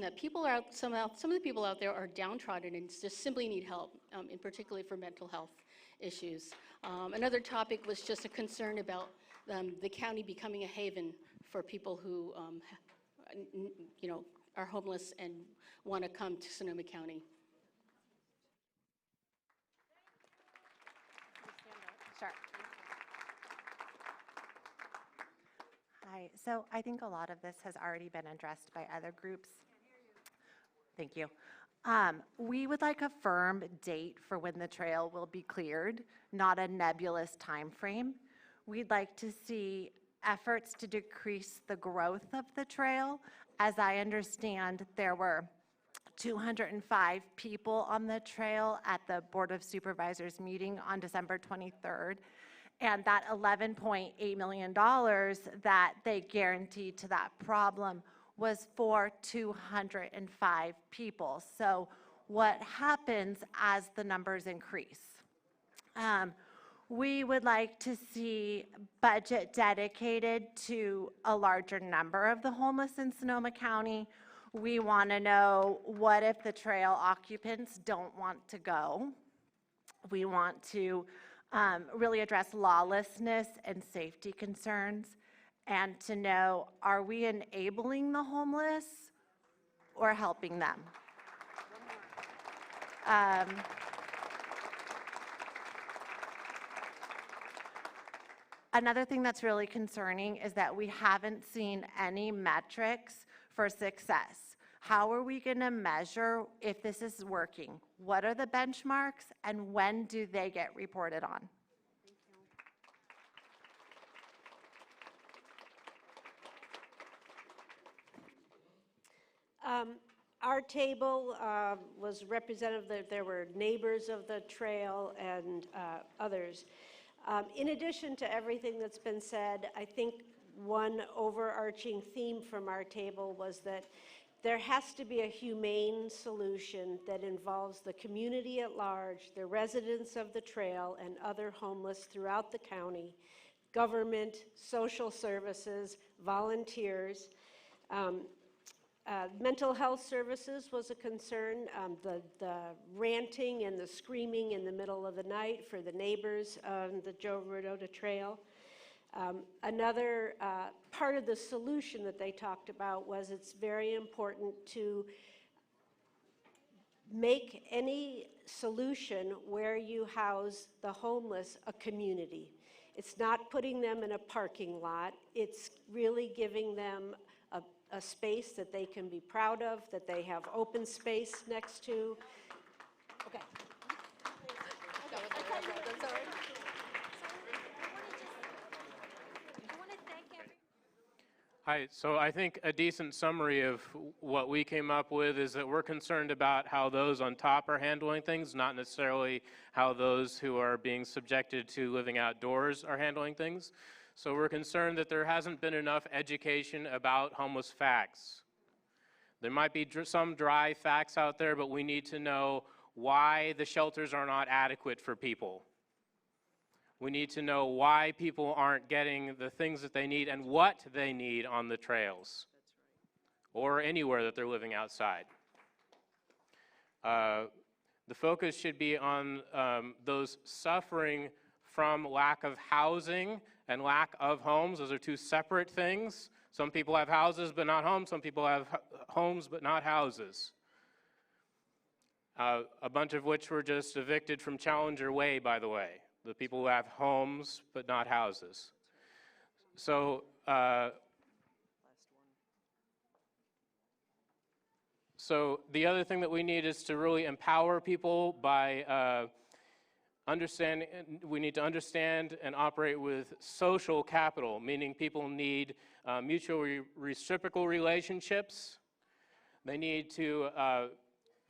that people are some of the people out there are downtrodden and just simply need help, in particularly for mental health issues. Another topic was just a concern about the county becoming a haven for people who, are homeless and want to come to Sonoma County. Sure. Hi. So I think a lot of this has already been addressed by other groups. Thank you. We would like a firm date for when the trail will be cleared, not a nebulous time frame. We'd like to see efforts to decrease the growth of the trail. As I understand, there were 205 people on the trail at the Board of Supervisors meeting on December 23rd. And that $11.8 million that they guaranteed to that problem was for 205 people. So what happens as the numbers increase? We would like to see budget dedicated to a larger number of the homeless in Sonoma County. We want to know, what if the trail occupants don't want to go? We want to really address lawlessness and safety concerns, and to know, are we enabling the homeless or helping them? Another thing that's really concerning is that we haven't seen any metrics for success. How are we going to measure if this is working? What are the benchmarks, and when do they get reported on? Our table was representative. There were neighbors of the trail and others. In addition to everything that's been said, I think one overarching theme from our table was that there has to be a humane solution that involves the community at large, the residents of the trail, and other homeless throughout the county, government, social services, volunteers. Mental health services was a concern. The ranting and the screaming in the middle of the night for the neighbors on the Joe Rodota Trail. Another part of the solution that they talked about was it's very important to make any solution where you house the homeless a community. It's not putting them in a parking lot. It's really giving them a space that they can be proud of, that they have open space next to. Okay. Hi, so I think a decent summary of what we came up with is that we're concerned about how those on top are handling things, not necessarily how those who are being subjected to living outdoors are handling things. So we're concerned that there hasn't been enough education about homeless facts. There might be some dry facts out there, but we need to know why the shelters are not adequate for people. We need to know why people aren't getting the things that they need and what they need on the trails or anywhere that they're living outside. The focus should be on those suffering from lack of housing and lack of homes. Those are two separate things. Some people have houses but not homes. Some people have homes but not houses. A bunch of which were just evicted from Challenger Way, by the way. The people who have homes but not houses. So, so the other thing that we need is to really empower people by we need to understand and operate with social capital, meaning people need mutual reciprocal relationships. They need to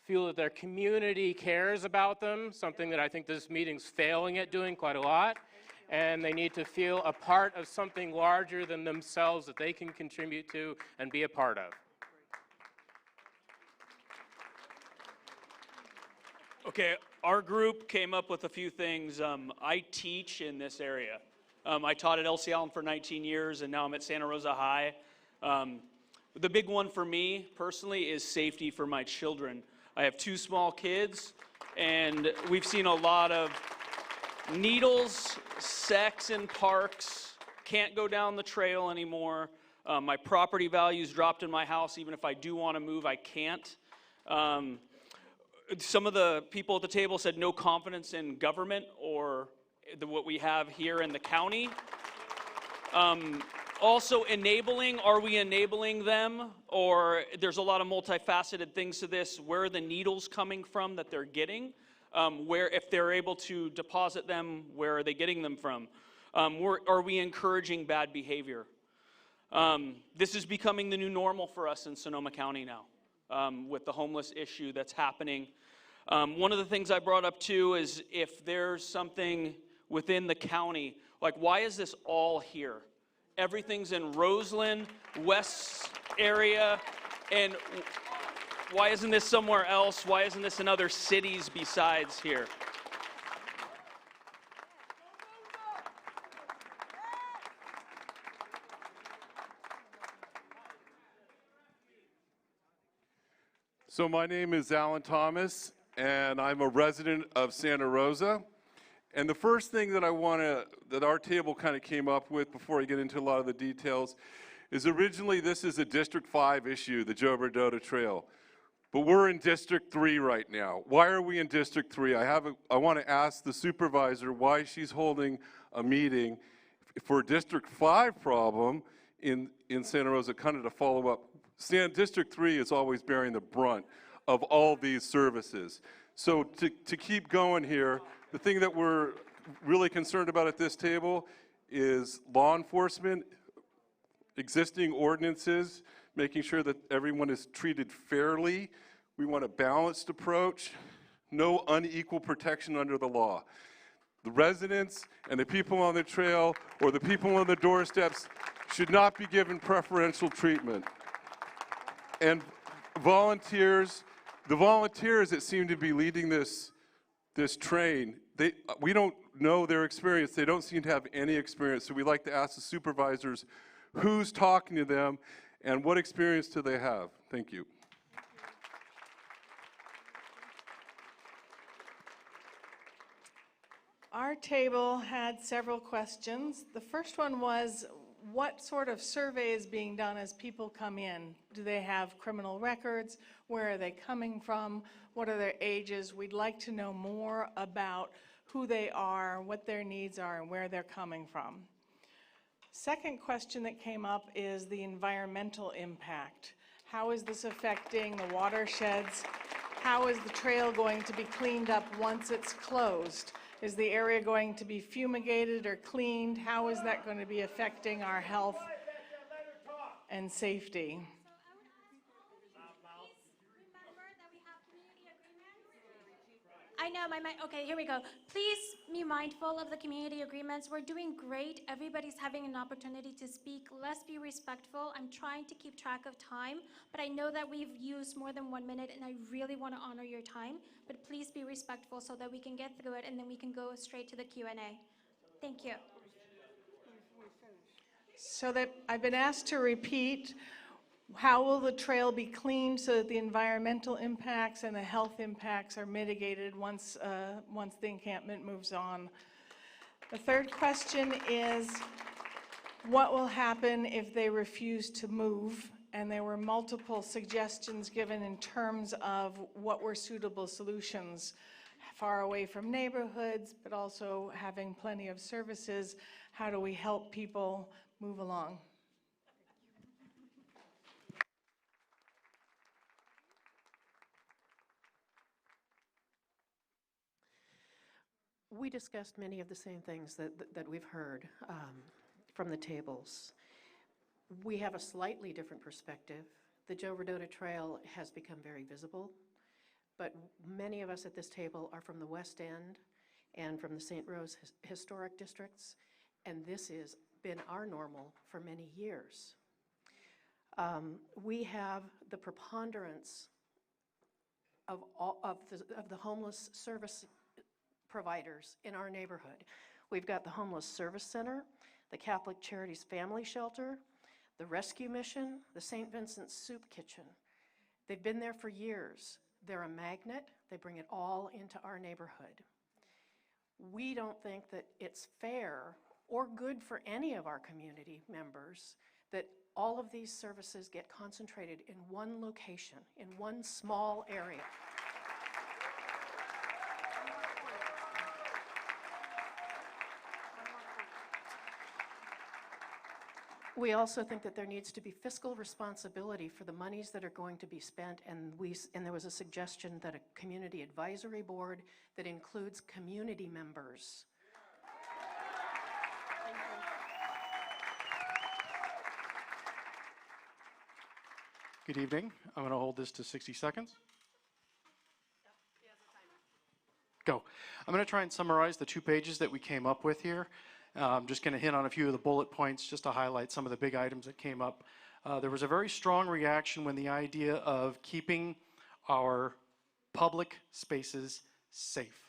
feel that their community cares about them, something that I think this meeting's failing at doing quite a lot. And they need to feel a part of something larger than themselves that they can contribute to and be a part of. Okay, our group came up with a few things. I teach in this area. I taught at LC Allen for 19 years, and now I'm at Santa Rosa High. The big one for me, personally, is safety for my children. I have 2 small kids, and we've seen a lot of needles, sex in parks, can't go down the trail anymore. My property values dropped in my house. Even if I do want to move, I can't. Some of the people at the table said no confidence in government or what we have here in the county. Also enabling, are we enabling them? Or there's a lot of multifaceted things to this. Where are the needles coming from that they're getting? Where, if they're able to deposit them, where are they getting them from? Are we encouraging bad behavior? This is becoming the new normal for us in Sonoma County now, with the homeless issue that's happening. One of the things I brought up too is if there's something within the county, like why is this all here? Everything's in Roseland, West area, and why isn't this somewhere else? Why isn't this in other cities besides here? So my name is Alan Thomas, and I'm a resident of Santa Rosa. And the first thing that that our table kind of came up with before I get into a lot of the details is originally this is a District 5 issue, the Joe Berdota Trail. But we're in District 3 right now. Why are we in District 3? I want to ask the supervisor why she's holding a meeting for a District 5 problem in Santa Rosa, kind of to follow up. District 3 is always bearing the brunt of all these services. So to keep going here, the thing that we're really concerned about at this table is law enforcement, existing ordinances, making sure that everyone is treated fairly. We want a balanced approach, no unequal protection under the law. The residents and the people on the trail or the people on the doorsteps should not be given preferential treatment. And volunteers, the volunteers that seem to be leading this train, we don't know their experience. They don't seem to have any experience. So we'd like to ask the supervisors who's talking to them and what experience do they have. Thank you. Our table had several questions. The first one was, what sort of survey is being done as people come in? Do they have criminal records? Where are they coming from? What are their ages? We'd like to know more about who they are, what their needs are, and where they're coming from. Second question that came up is the environmental impact. How is this affecting the watersheds? How is the trail going to be cleaned up once it's closed? Is the area going to be fumigated or cleaned? How is that going to be affecting our health and safety? I know, okay, here we go. Please be mindful of the community agreements. We're doing great. Everybody's having an opportunity to speak. Let's be respectful. I'm trying to keep track of time, but I know that we've used more than 1 minute, and I really want to honor your time, but please be respectful so that we can get through it, and then we can go straight to the Q&A. Thank you. So that I've been asked to repeat, how will the trail be cleaned so that the environmental impacts and the health impacts are mitigated once the encampment moves on? The third question is, what will happen if they refuse to move? And there were multiple suggestions given in terms of what were suitable solutions, far away from neighborhoods, but also having plenty of services. How do we help people move along? We discussed many of the same things that we've heard from the tables. We have a slightly different perspective. The Joe Rodota Trail has become very visible, but many of us at this table are from the West End and from the St. Rose historic districts, and this has been our normal for many years. We have the preponderance of the homeless service providers in our neighborhood. We've got the Homeless Service Center, the Catholic Charities Family Shelter, the Rescue Mission, the St. Vincent's Soup Kitchen. They've been there for years. They're a magnet. They bring it all into our neighborhood. We don't think that it's fair or good for any of our community members that all of these services get concentrated in one location, in one small area. We also think that there needs to be fiscal responsibility for the monies that are going to be spent, and there was a suggestion that a community advisory board that includes community members. Good evening. I'm going to hold this to 60 seconds. Go. I'm going to try and summarize the 2 pages that we came up with here. I'm just going to hit on a few of the bullet points just to highlight some of the big items that came up. There was a very strong reaction when the idea of keeping our public spaces safe.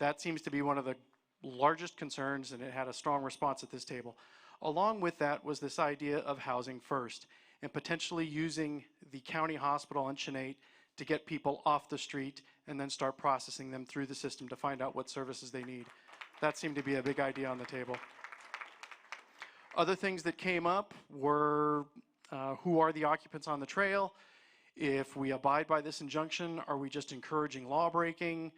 That seems to be one of the largest concerns, and it had a strong response at this table. Along with that was this idea of housing first and potentially using the county hospital in Chenate to get people off the street and then start processing them through the system to find out what services they need. That seemed to be a big idea on the table. Other things that came up were who are the occupants on the trail? If we abide by this injunction, are we just encouraging law breaking?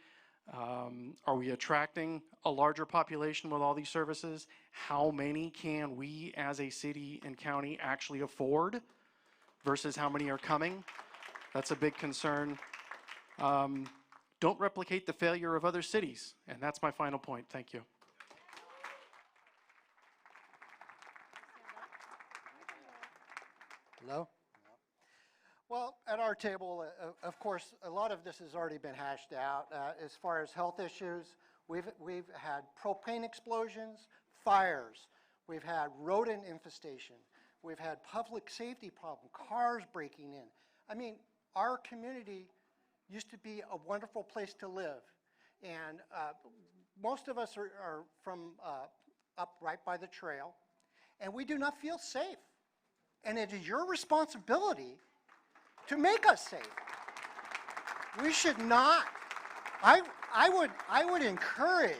Are we attracting a larger population with all these services? How many can we as a city and county actually afford versus how many are coming? That's a big concern. Don't replicate the failure of other cities. And that's my final point. Thank you. Hello? Well, at our table, of course, a lot of this has already been hashed out. As far as health issues, we've had propane explosions, fires, we've had rodent infestation, we've had public safety problem, cars breaking in. I mean, our community used to be a wonderful place to live. And most of us are from up right by the trail, and we do not feel safe. And it is your responsibility to make us safe. We should not. I would encourage,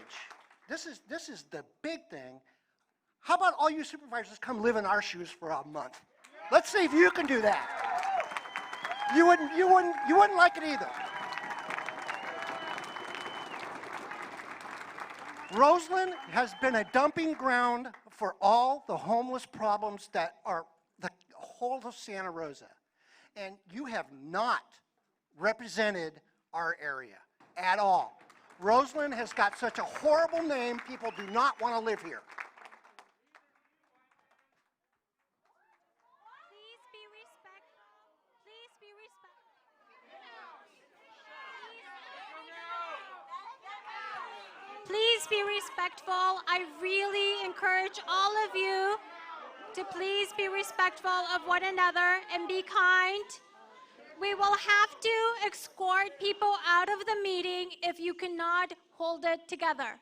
this is the big thing. How about all you supervisors come live in our shoes for a month? Let's see if you can do that. You wouldn't like it either. Roseland has been a dumping ground for all the homeless problems that are the whole of Santa Rosa. And you have not represented our area at all. Roseland has got such a horrible name, people do not want to live here. Please be respectful. I really encourage all of you to please be respectful of one another and be kind. We will have to escort people out of the meeting if you cannot hold it together.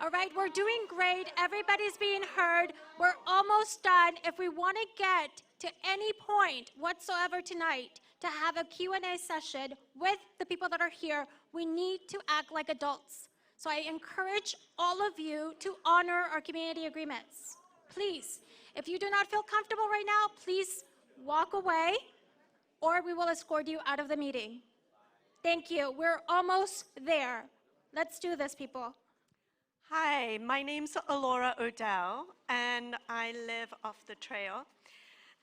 All right, we're doing great. Everybody's being heard. We're almost done. If we want to get to any point whatsoever tonight to have a Q&A session with the people that are here, we need to act like adults. So I encourage all of you to honor our community agreements. Please, if you do not feel comfortable right now, please walk away or we will escort you out of the meeting. Thank you. We're almost there. Let's do this, people. Hi, my name's Alora Odell, and I live off the trail.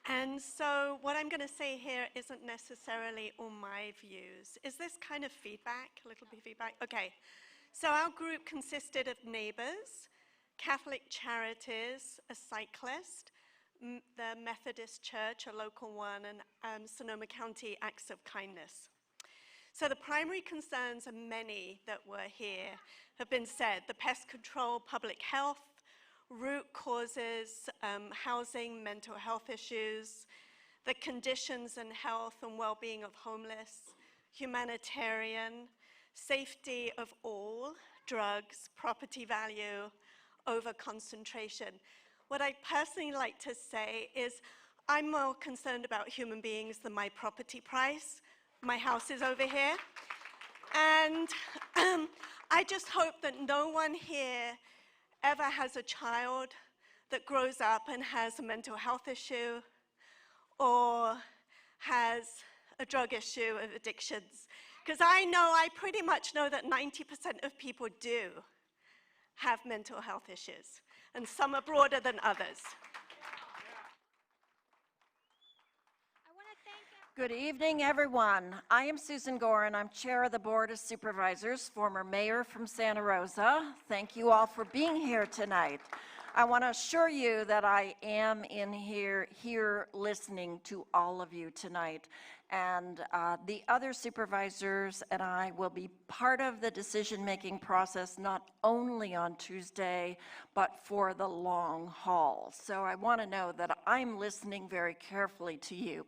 And so what I'm going to say here isn't necessarily all my views. Is this kind of feedback, a little bit of feedback? Okay, so our group consisted of neighbors, Catholic Charities, a cyclist, the Methodist Church, a local one, and Sonoma County Acts of Kindness. So the primary concerns, and many that were here, have been said: the pest control, public health, root causes, housing, mental health issues, the conditions and health and well-being of homeless, humanitarian, safety of all, drugs, property value, over-concentration. What I personally like to say is I'm more concerned about human beings than my property price. My house is over here. And I just hope that no one here ever has a child that grows up and has a mental health issue or has a drug issue of addictions. Because I pretty much know that 90% of people do have mental health issues, and some are broader than others. Good evening, everyone. I am Susan Gore, and I'm chair of the Board of Supervisors, former mayor from Santa Rosa. Thank you all for being here tonight. I want to assure you that I am in here listening to all of you tonight. And the other supervisors and I will be part of the decision-making process, not only on Tuesday, but for the long haul. So I want to know that I'm listening very carefully to you.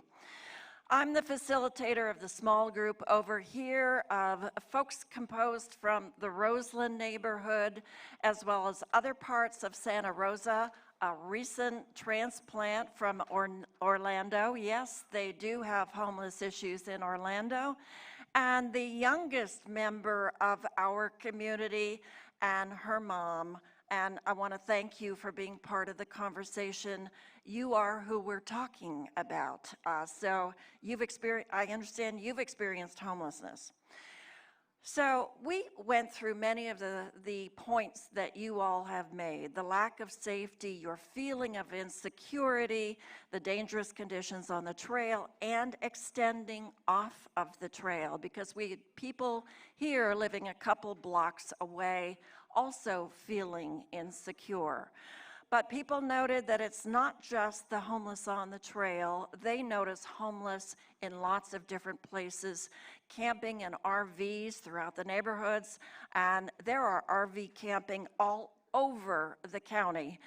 I'm the facilitator of the small group over here of folks composed from the Roseland neighborhood, as well as other parts of Santa Rosa, a recent transplant from Orlando. Yes, they do have homeless issues in Orlando. And the youngest member of our community and her mom. And I want to thank you for being part of the conversation. You are who we're talking about. So I understand you've experienced homelessness. So we went through many of the points that you all have made: the lack of safety, your feeling of insecurity, the dangerous conditions on the trail, and extending off of the trail, because we had people here living a couple blocks away also feeling insecure. But people noted that it's not just the homeless on the trail. They notice homeless in lots of different places, camping in RVs throughout the neighborhoods, and there are RV camping all over the county.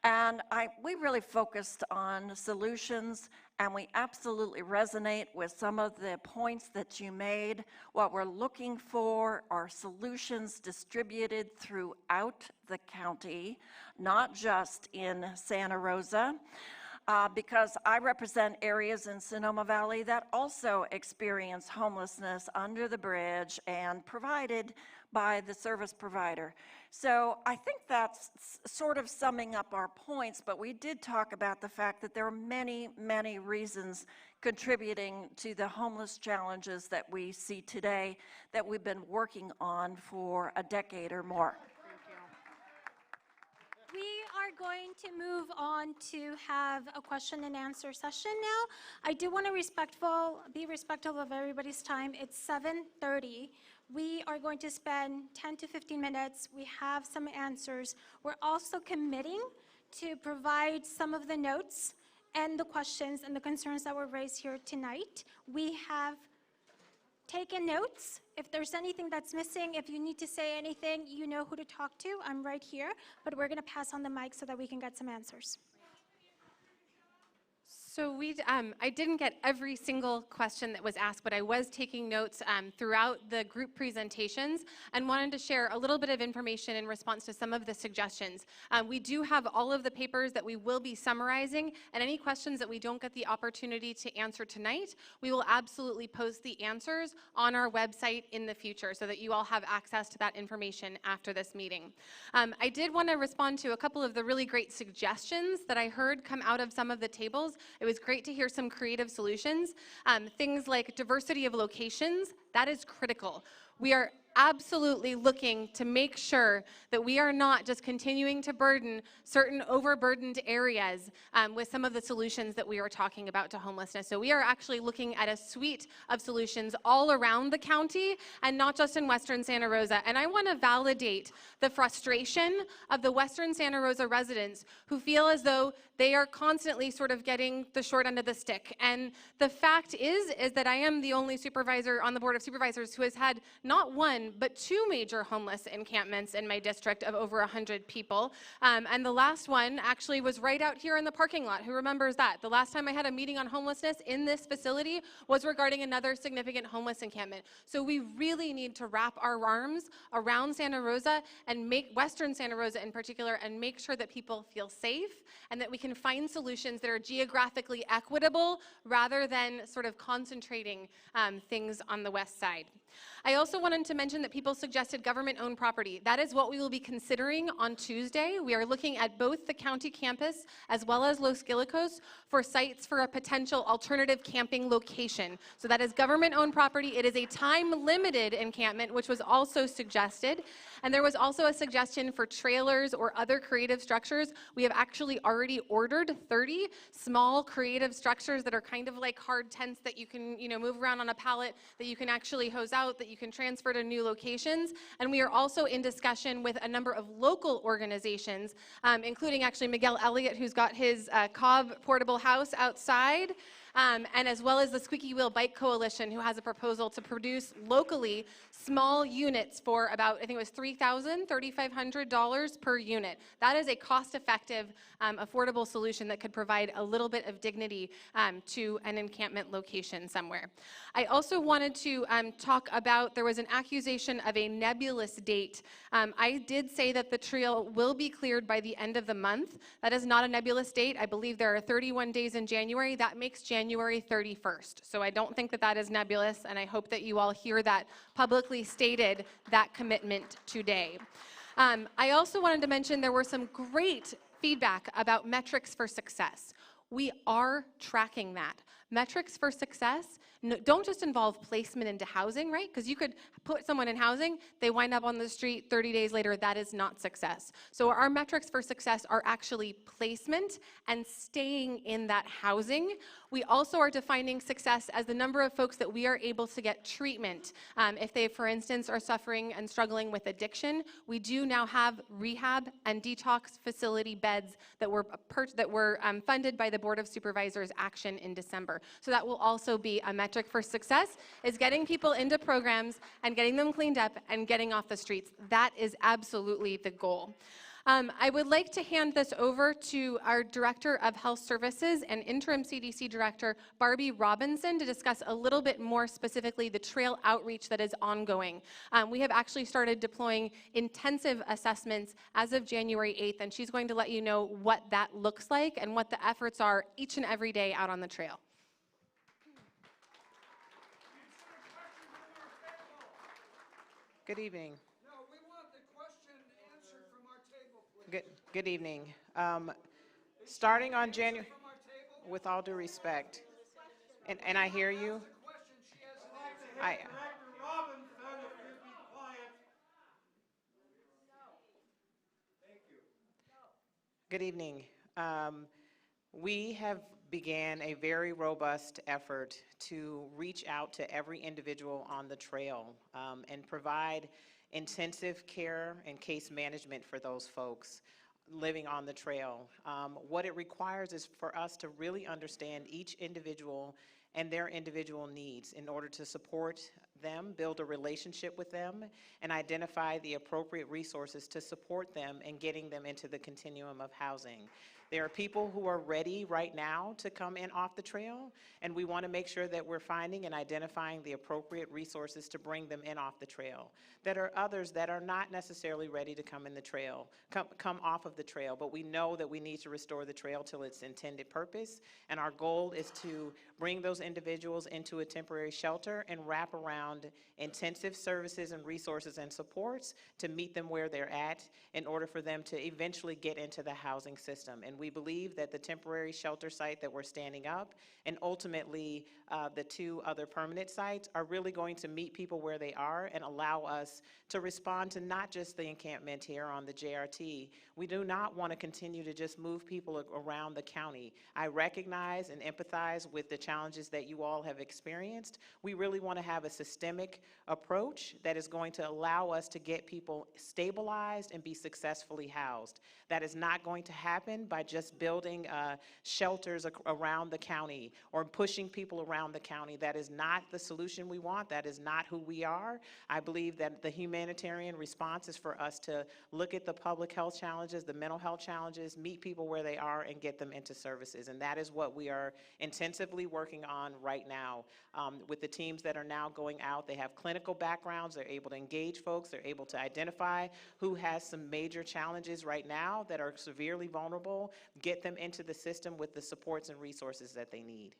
And we really focused on solutions, and we absolutely resonate with some of the points that you made. What we're looking for are solutions distributed throughout the county, not just in Santa Rosa, because I represent areas in Sonoma Valley that also experience homelessness under the bridge and provided by the service provider. So I think that's sort of summing up our points, but we did talk about the fact that there are many, many reasons contributing to the homeless challenges that we see today that we've been working on for a decade or more. We are going to move on to have a question and answer session now. I do want to be respectful of everybody's time. It's 7:30. We are going to spend 10 to 15 minutes. We have some answers. We're also committing to provide some of the notes and the questions and the concerns that were raised here tonight. We have taken notes. If there's anything that's missing, if you need to say anything, you know who to talk to. I'm right here, but we're going to pass on the mic so that we can get some answers. So I didn't get every single question that was asked, but I was taking notes throughout the group presentations and wanted to share a little bit of information in response to some of the suggestions. We do have all of the papers that we will be summarizing, and any questions that we don't get the opportunity to answer tonight, we will absolutely post the answers on our website in the future so that you all have access to that information after this meeting. I did want to respond to a couple of the really great suggestions that I heard come out of some of the tables. It was great to hear some creative solutions. Things like diversity of locations, that is critical. We are absolutely looking to make sure that we are not just continuing to burden certain overburdened areas with some of the solutions that we are talking about to homelessness. So we are actually looking at a suite of solutions all around the county and not just in Western Santa Rosa. And I want to validate the frustration of the Western Santa Rosa residents who feel as though they are constantly sort of getting the short end of the stick. And the fact is that I am the only supervisor on the Board of Supervisors who has had not one, but 2 major homeless encampments in my district of over 100 people. And the last one actually was right out here in the parking lot. Who remembers that? The last time I had a meeting on homelessness in this facility was regarding another significant homeless encampment. So we really need to wrap our arms around Santa Rosa and make Western Santa Rosa in particular and make sure that people feel safe and that we can find solutions that are geographically equitable rather than sort of concentrating things on the west side. I also wanted to mention that people suggested government-owned property. That is what we will be considering on Tuesday. We are looking at both the county campus as well as Los Gilicos for sites for a potential alternative camping location. So that is government-owned property. It is a time-limited encampment, which was also suggested. And there was also a suggestion for trailers or other creative structures. We have actually already ordered 30 small creative structures that are kind of like hard tents that you can, move around on a pallet, that you can actually hose out, that you can transfer to new locations. And we are also in discussion with a number of local organizations, including actually Miguel Elliott, who's got his Cobb portable house outside, and as well as the Squeaky Wheel Bike Coalition, who has a proposal to produce locally small units for about, I think it was $3,000, $3,500 per unit. That is a cost-effective, affordable solution that could provide a little bit of dignity to an encampment location somewhere. I also wanted to talk about, there was an accusation of a nebulous date. I did say that the trail will be cleared by the end of the month. That is not a nebulous date. I believe there are 31 days in January. That makes January 31st. So I don't think that that is nebulous, and I hope that you all hear that publicly stated, that commitment today. I also wanted to mention there were some great feedback about metrics for success. We are tracking that. Metrics for success don't just involve placement into housing, right? Because you could put someone in housing, they wind up on the street 30 days later, that is not success. So our metrics for success are actually placement and staying in that housing. We also are defining success as the number of folks that we are able to get treatment. If they, for instance, are suffering and struggling with addiction, we do now have rehab and detox facility beds that were funded by the Board of Supervisors action in December. So that will also be a metric for success, is getting people into programs and getting them cleaned up and getting off the streets. That is absolutely the goal. I would like to hand this over to our Director of Health Services and Interim CDC Director, Barbie Robinson, to discuss a little bit more specifically the trail outreach that is ongoing. We have actually started deploying intensive assessments as of January 8th, and she's going to let you know what that looks like and what the efforts are each and every day out on the trail. Good evening. Good evening. Starting on January, with all due respect, and I hear you. Good evening. We have began a very robust effort to reach out to every individual on the trail and provide intensive care and case management for those folks living on the trail. What it requires is for us to really understand each individual and their individual needs in order to support them, build a relationship with them, and identify the appropriate resources to support them in getting them into the continuum of housing. There are people who are ready right now to come in off the trail, and we want to make sure that we're finding and identifying the appropriate resources to bring them in off the trail. There are others that are not necessarily ready to come in the trail, come off of the trail, but we know that we need to restore the trail to its intended purpose, and our goal is to bring those individuals into a temporary shelter and wrap around intensive services and resources and supports to meet them where they're at in order for them to eventually get into the housing system. And we believe that the temporary shelter site that we're standing up and ultimately the 2 other permanent sites are really going to meet people where they are and allow us to respond to not just the encampment here on the JRT. We do not want to continue to just move people around the county. I recognize and empathize with the challenges that you all have experienced. We really want to have a systemic approach that is going to allow us to get people stabilized and be successfully housed. That is not going to happen by just building shelters around the county or pushing people around the county. That is not the solution we want. That is not who we are. I believe that the humanitarian response is for us to look at the public health challenges, the mental health challenges, meet people where they are, and get them into services. And that is what we are intensively working on right now with the teams that are now going out. They have clinical backgrounds. They're able to engage folks. They're able to identify who has some major challenges right now that are severely vulnerable, get them into the system with the supports and resources that they need.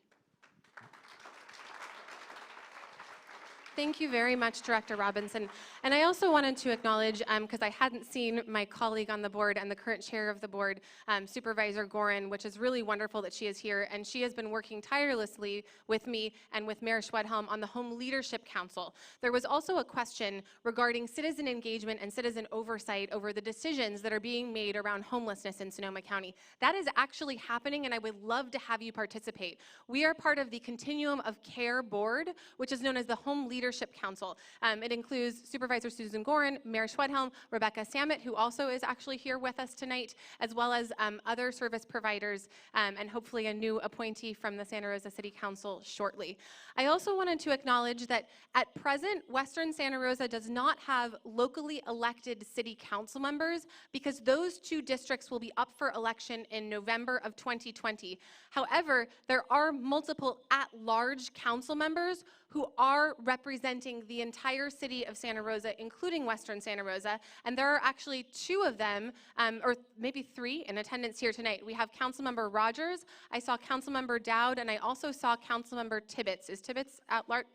Thank you very much, Director Robinson. And I also wanted to acknowledge, because I hadn't seen my colleague on the board and the current chair of the board, Supervisor Gorin, which is really wonderful that she is here. And she has been working tirelessly with me and with Mayor Schwedhelm on the Home Leadership Council. There was also a question regarding citizen engagement and citizen oversight over the decisions that are being made around homelessness in Sonoma County. That is actually happening, and I would love to have you participate. We are part of the Continuum of Care Board, which is known as the Home Leadership Council. It includes Supervisor Susan Gorin, Mayor Schwedhelm, Rebecca Samet, who also is actually here with us tonight, as well as other service providers, and hopefully a new appointee from the Santa Rosa City Council shortly. I also wanted to acknowledge that at present, Western Santa Rosa does not have locally elected city council members because those 2 districts will be up for election in November of 2020. However, there are multiple at-large council members who are representing the entire city of Santa Rosa, including Western Santa Rosa, and there are actually 2 of them, or maybe 3 in attendance here tonight. We have Councilmember Rogers, I saw Councilmember Dowd, and I also saw Councilmember Tibbetts. Is Tibbetts at large?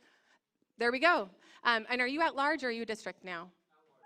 There we go. And are you at large or are you a district now?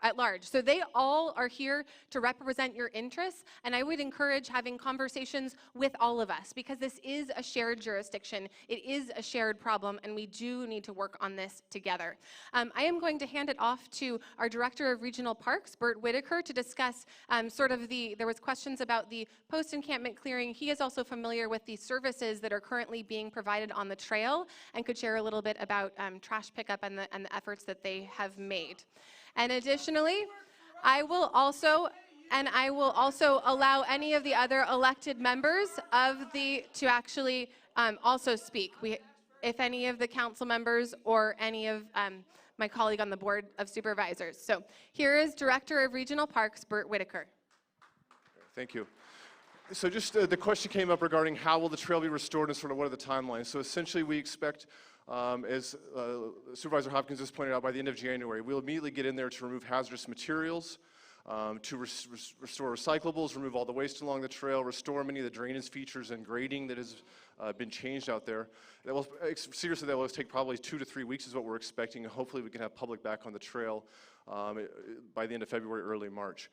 At large. So they all are here to represent your interests, and I would encourage having conversations with all of us because this is a shared jurisdiction. It is a shared problem, and we do need to work on this together. I am going to hand it off to our Director of Regional Parks, Bert Whitaker, to discuss there was questions about the post-encampment clearing. He is also familiar with the services that are currently being provided on the trail and could share a little bit about trash pickup and the efforts that they have made. And additionally, I will also allow any of the other elected members to actually also speak. If any of the council members or any of my colleague on the Board of Supervisors. So here is Director of Regional Parks, Bert Whitaker. Thank you. So just the question came up regarding how will the trail be restored and sort of what are the timelines. So essentially we expect, as Supervisor Hopkins just pointed out, by the end of January, we'll immediately get in there to remove hazardous materials, to restore recyclables, remove all the waste along the trail, restore many of the drainage features and grading that has been changed out there. Seriously, that will take probably 2 to 3 weeks is what we're expecting, and hopefully we can have public back on the trail by the end of February, early March.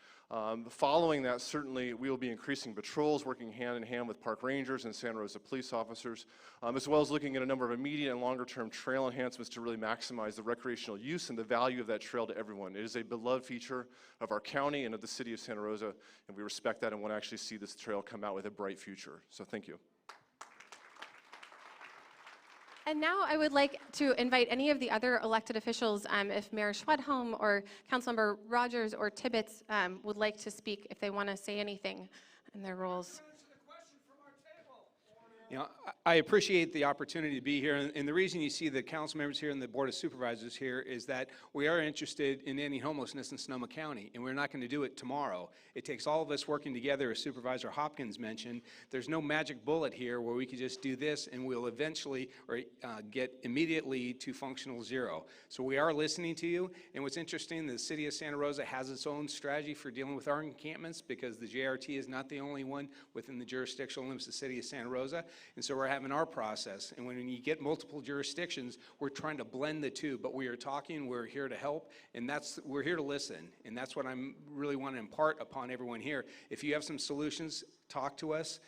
Following that, certainly we will be increasing patrols, working hand in hand with park rangers and Santa Rosa police officers, as well as looking at a number of immediate and longer-term trail enhancements to really maximize the recreational use and the value of that trail to everyone. It is a beloved feature of our county and of the city of Santa Rosa, and we respect that and want to actually see this trail come out with a bright future. So thank you. And now I would like to invite any of the other elected officials, if Mayor Schwedhelm or Councilmember Rogers or Tibbetts would like to speak, if they want to say anything in their roles. You know, I appreciate the opportunity to be here, and the reason you see the council members here and the Board of Supervisors here is that we are interested in ending homelessness in Sonoma County, and we're not going to do it tomorrow. It takes all of us working together, as Supervisor Hopkins mentioned. There's no magic bullet here where we could just do this and we'll eventually get immediately to functional zero. So we are listening to you, and what's interesting, the City of Santa Rosa has its own strategy for dealing with our encampments because the JRT is not the only one within the jurisdictional limits of the City of Santa Rosa. And so we're having our process. And when you get multiple jurisdictions, we're trying to blend the two. But we are talking, we're here to help, and we're here to listen. And that's what I'm really want to impart upon everyone here. If you have some solutions, talk to us.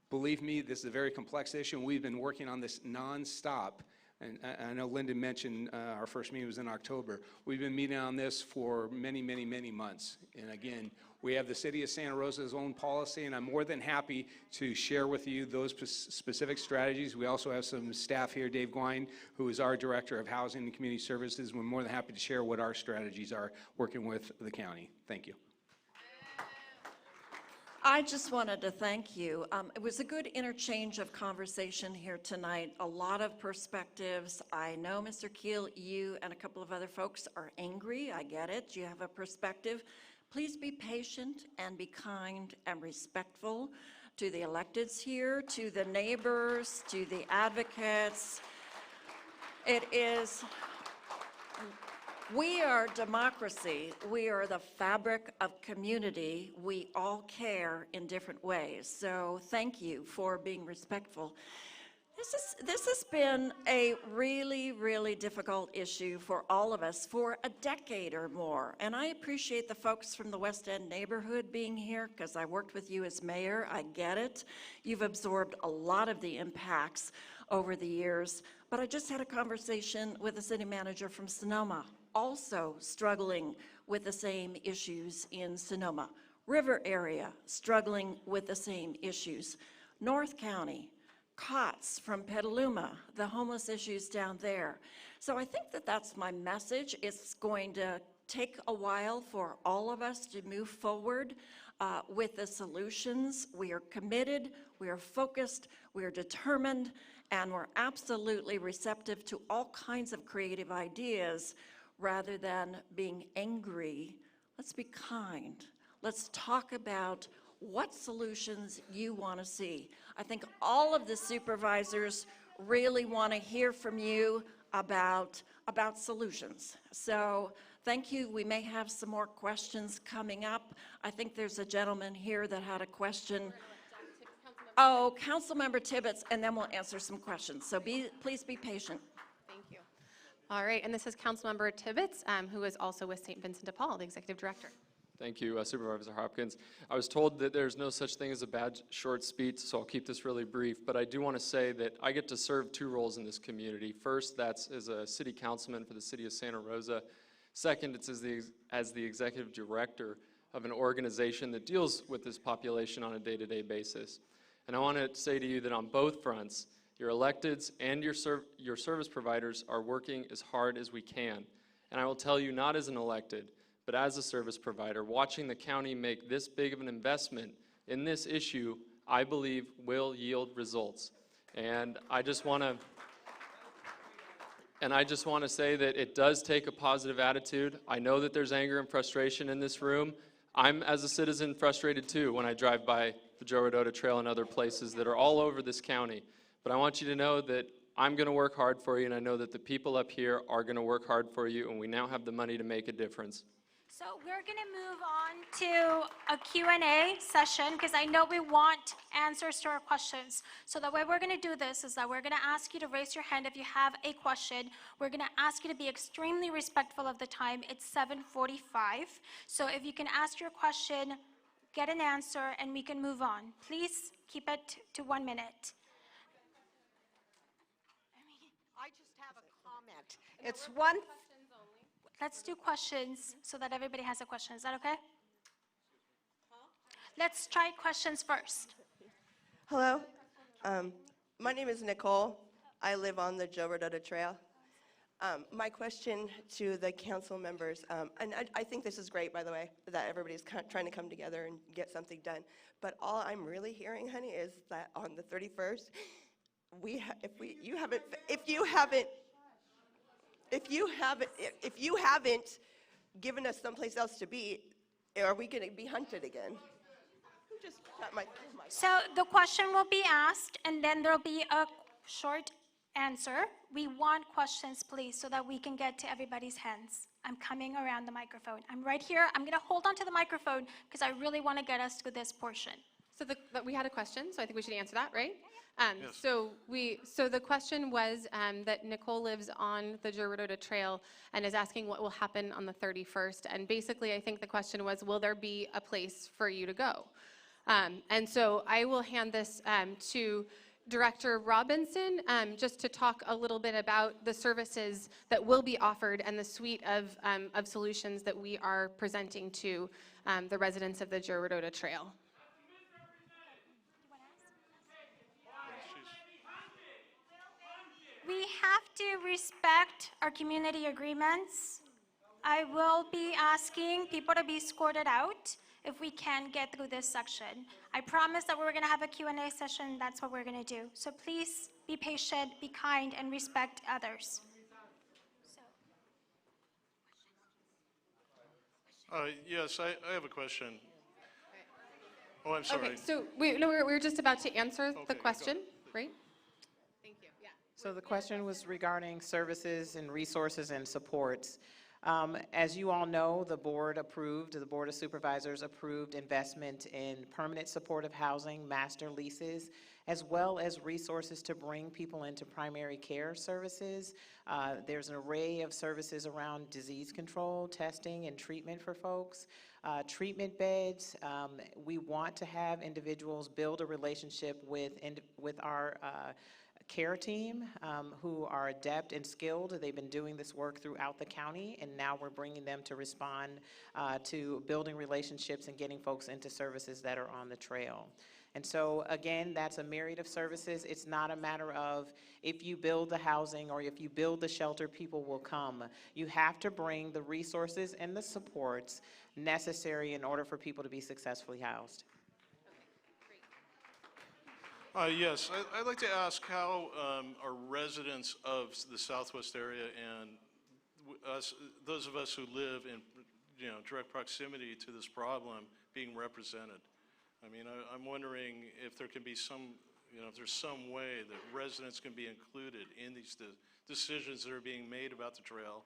Believe me, this is a very complex issue, and we've been working on this nonstop. And I know Linda mentioned our first meeting was in October. We've been meeting on this for many, many, many months. And again, we have the City of Santa Rosa's own policy, and I'm more than happy to share with you those specific strategies. We also have some staff here, Dave Gwine, who is our Director of Housing and Community Services. We're more than happy to share what our strategies are working with the county. Thank you. I just wanted to thank you. It was a good interchange of conversation here tonight, a lot of perspectives. I know, Mr. Keel, you and a couple of other folks are angry. I get it. You have a perspective. Please be patient and be kind and respectful to the electeds here, to the neighbors, to the advocates. We are democracy. We are the fabric of community. We all care in different ways. So thank you for being respectful. This has been a really, really difficult issue for all of us for a decade or more. And I appreciate the folks from the West End neighborhood being here because I worked with you as mayor. I get it. You've absorbed a lot of the impacts over the years. But I just had a conversation with the city manager from Sonoma, also struggling with the same issues in Sonoma. River area, struggling with the same issues. North County, COTS from Petaluma, the homeless issues down there. So I think that that's my message. It's going to take a while for all of us to move forward with the solutions. We are committed, we are focused, we are determined, and we're absolutely receptive to all kinds of creative ideas rather than being angry. Let's be kind. Let's talk about what solutions you want to see. I think all of the supervisors really want to hear from you about solutions. So thank you. We may have some more questions coming up. I think there's a gentleman here that had a question. Oh, Councilmember Tibbetts, and then we'll answer some questions. So please be patient. Thank you. All right, and this is Councilmember Tibbetts, who is also with St. Vincent de Paul, the Executive Director. Thank you, Supervisor Hopkins. I was told that there's no such thing as a bad short speech, so I'll keep this really brief. But I do want to say that I get to serve two roles in this community. First, that's as a city councilman for the city of Santa Rosa. Second, it's as the executive director of an organization that deals with this population on a day-to-day basis. And I want to say to you that on both fronts, your electeds and your service providers are working as hard as we can. And I will tell you, not as an elected, but as a service provider, watching the county make this big of an investment in this issue, I believe will yield results. And I just want to say that it does take a positive attitude. I know that there's anger and frustration in this room. I'm, as a citizen, frustrated too when I drive by the Joe Rodota Trail and other places that are all over this county. But I want you to know that I'm going to work hard for you, and I know that the people up here are going to work hard for you, and we now have the money to make a difference. So we're going to move on to a Q&A session because I know we want answers to our questions. So the way we're going to do this is that we're going to ask you to raise your hand if you have a question. We're going to ask you to be extremely respectful of the time. It's 7:45. So if you can ask your question, get an answer, and we can move on. Please keep it to 1 minute. I just have a comment. It's one. Let's do questions so that everybody has a question. Is that okay? Let's try questions first. Hello. My name is Nicole. I live on the Joe Rodota Trail. My question to the council members, and I think this is great, by the way, that everybody's trying to come together and get something done. But all I'm really hearing, honey, is that on the 31st, if you haven't given us someplace else to be, are we going to be hunted again? Who just got my? So the question will be asked, and then there'll be a short answer. We want questions, please, so that we can get to everybody's hands. I'm coming around the microphone. I'm right here. I'm going to hold on to the microphone because I really want to get us to this portion. So we had a question, so I think we should answer that, right? Yes. So the question was that Nicole lives on the Jurudoda Trail and is asking what will happen on the 31st. And basically, I think the question was, will there be a place for you to go? And so I will hand this to Director Robinson, just to talk a little bit about the services that will be offered and the suite of solutions that we are presenting to the residents of the Jurudoda Trail. We have to respect our community agreements. I will be asking people to be escorted out if we can get through this section. I promise that we're going to have a Q&A session. That's what we're going to do. So please be patient, be kind, and respect others. Yes, I have a question. Oh, I'm sorry. Okay, so we're just about to answer the question, right? Thank you. Yeah. So the question was regarding services and resources and supports. As you all know, the Board of Supervisors approved investment in permanent supportive housing, master leases, as well as resources to bring people into primary care services. There's an array of services around disease control, testing, and treatment for folks. Treatment beds, we want to have individuals build a relationship with our care team who are adept and skilled. They've been doing this work throughout the county, and now we're bringing them to respond to building relationships and getting folks into services that are on the trail. And so, again, that's a myriad of services. It's not a matter of if you build the housing or if you build the shelter, people will come. You have to bring the resources and the supports necessary in order for people to be successfully housed. Yes, I'd like to ask how are residents of the Southwest area and those of us who live in direct proximity to this problem being represented? I mean, I'm wondering if there can be some, if there's some way that residents can be included in these decisions that are being made about the trail,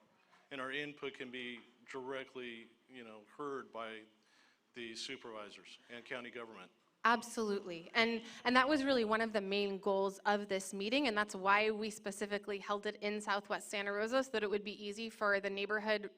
and our input can be directly, heard by the supervisors and county government. Absolutely. And that was really one of the main goals of this meeting, and that's why we specifically held it in Southwest Santa Rosa, so that it would be easy for the neighborhood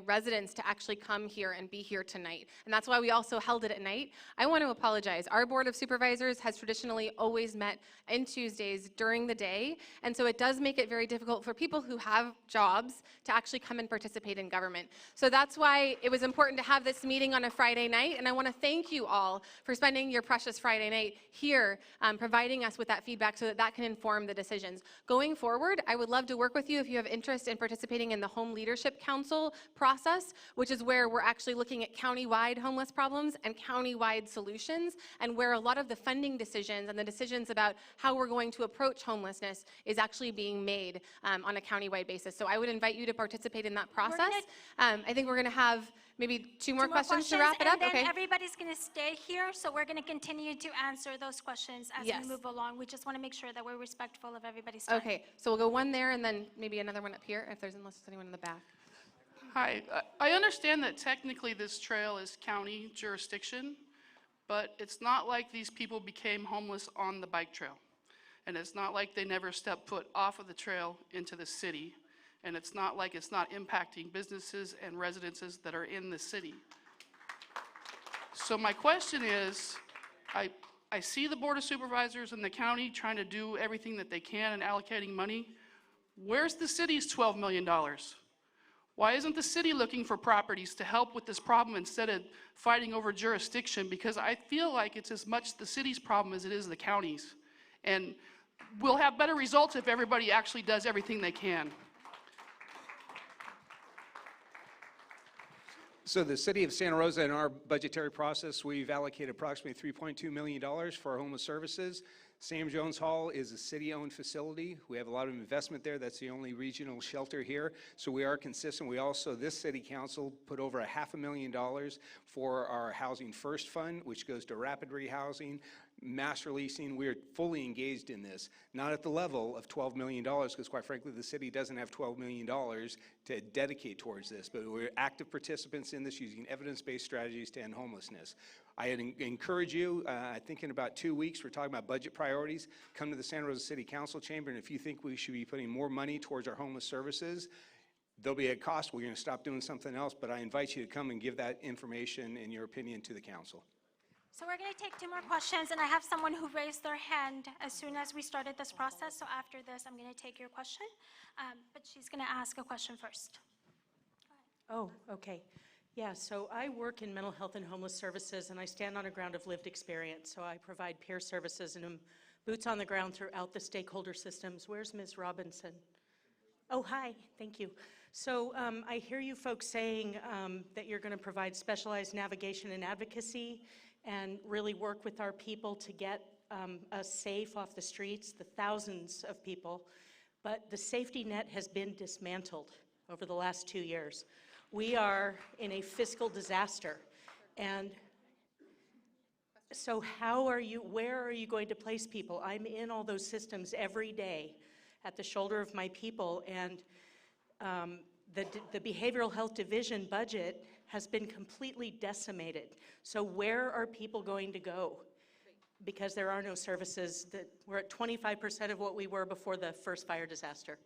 residents to actually come here and be here tonight. And that's why we also held it at night. I want to apologize. Our Board of Supervisors has traditionally always met on Tuesdays during the day, and so it does make it very difficult for people who have jobs to actually come and participate in government. So that's why it was important to have this meeting on a Friday night, and I want to thank you all for spending your precious Friday night here, providing us with that feedback so that that can inform the decisions. Going forward, I would love to work with you if you have interest in participating in the Home Leadership Council process, which is where we're actually looking at county-wide homeless problems and county-wide solutions, and where a lot of the funding decisions and the decisions about how we're going to approach homelessness is actually being made on a county-wide basis. So I would invite you to participate in that process. I think we're going to have maybe two more questions to wrap it up. And then Okay. everybody's going to stay here, so we're going to continue to answer those questions as Yes. we move along. We just want to make sure that we're respectful of everybody's time. Okay, so we'll go one there and then maybe another one up here, unless there's anyone in the back. Hi, I understand that technically this trail is county jurisdiction, but it's not like these people became homeless on the bike trail. And it's not like they never stepped foot off of the trail into the city. And it's not like it's not impacting businesses and residences that are in the city. So my question is, I see the Board of Supervisors and the county trying to do everything that they can and allocating money. Where's the city's $12 million? Why isn't the city looking for properties to help with this problem instead of fighting over jurisdiction? Because I feel like it's as much the city's problem as it is the county's. And we'll have better results if everybody actually does everything they can. So the city of Santa Rosa, in our budgetary process, we've allocated approximately $3.2 million for our homeless services. Sam Jones Hall is a city-owned facility. We have a lot of investment there. That's the only regional shelter here. So we are consistent. We also, this city council, put over $500,000 for our Housing First Fund, which goes to rapid rehousing, mass releasing. We are fully engaged in this. Not at the level of $12 million, because quite frankly, the city doesn't have $12 million to dedicate towards this, but we're active participants in this using evidence-based strategies to end homelessness. I encourage you, I think in about 2 weeks, we're talking about budget priorities. Come to the Santa Rosa City Council chamber, and if you think we should be putting more money towards our homeless services, there'll be a cost. We're going to stop doing something else, but I invite you to come and give that information and your opinion to the council. So we're going to take 2 more questions, and I have someone who raised their hand as soon as we started this process. So after this, I'm going to take your question, but she's going to ask a question first. Oh, okay. Yeah, so I work in mental health and homeless services, and I stand on a ground of lived experience. So I provide peer services and boots on the ground throughout the stakeholder systems. Where's Ms. Robinson? Oh, hi, thank you. So I hear you folks saying that you're going to provide specialized navigation and advocacy and really work with our people to get us safe off the streets, the thousands of people. But the safety net has been dismantled over the last 2 years. We are in a fiscal disaster. And so where are you going to place people? I'm in all those systems every day at the shoulder of my people, and the behavioral health division budget has been completely decimated. So where are people going to go? Because there are no services. We're at 25% of what we were before the first fire disaster.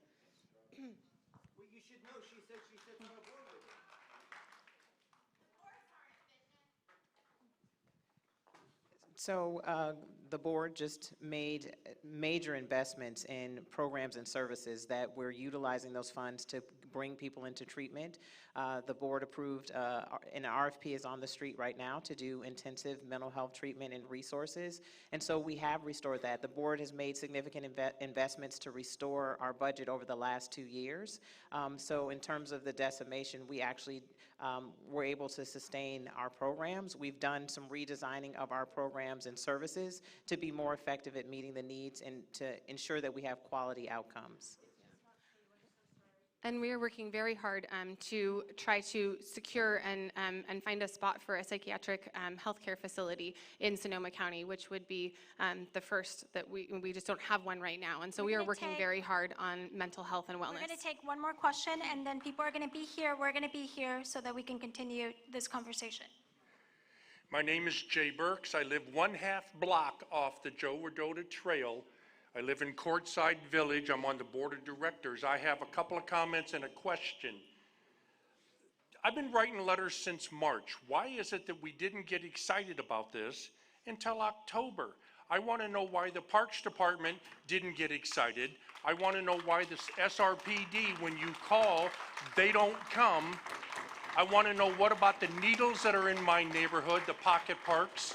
So the board just made major investments in programs and services that we're utilizing those funds to bring people into treatment. The board approved, an RFP is on the street right now to do intensive mental health treatment and resources. And so we have restored that. The board has made significant investments to restore our budget over the last 2 years. So in terms of the decimation, we actually were able to sustain our programs. We've done some redesigning of our programs and services to be more effective at meeting the needs and to ensure that we have quality outcomes. And we are working very hard to try to secure and find a spot for a psychiatric healthcare facility in Sonoma County, which would be the first that we just don't have one right now. And so we are working very hard on mental health and wellness. We're going to take one more question, and then people are going to be here. We're going to be here so that we can continue this conversation. My name is Jay Burks. I live 1/2 block off the Joe Rodota Trail. I live in Courtside Village. I'm on the board of directors. I have a couple of comments and a question. I've been writing letters since March. Why is it that we didn't get excited about this until October? I want to know why the Parks Department didn't get excited. I want to know why the SRPD, when you call, they don't come. I want to know what about the needles that are in my neighborhood, the pocket parks.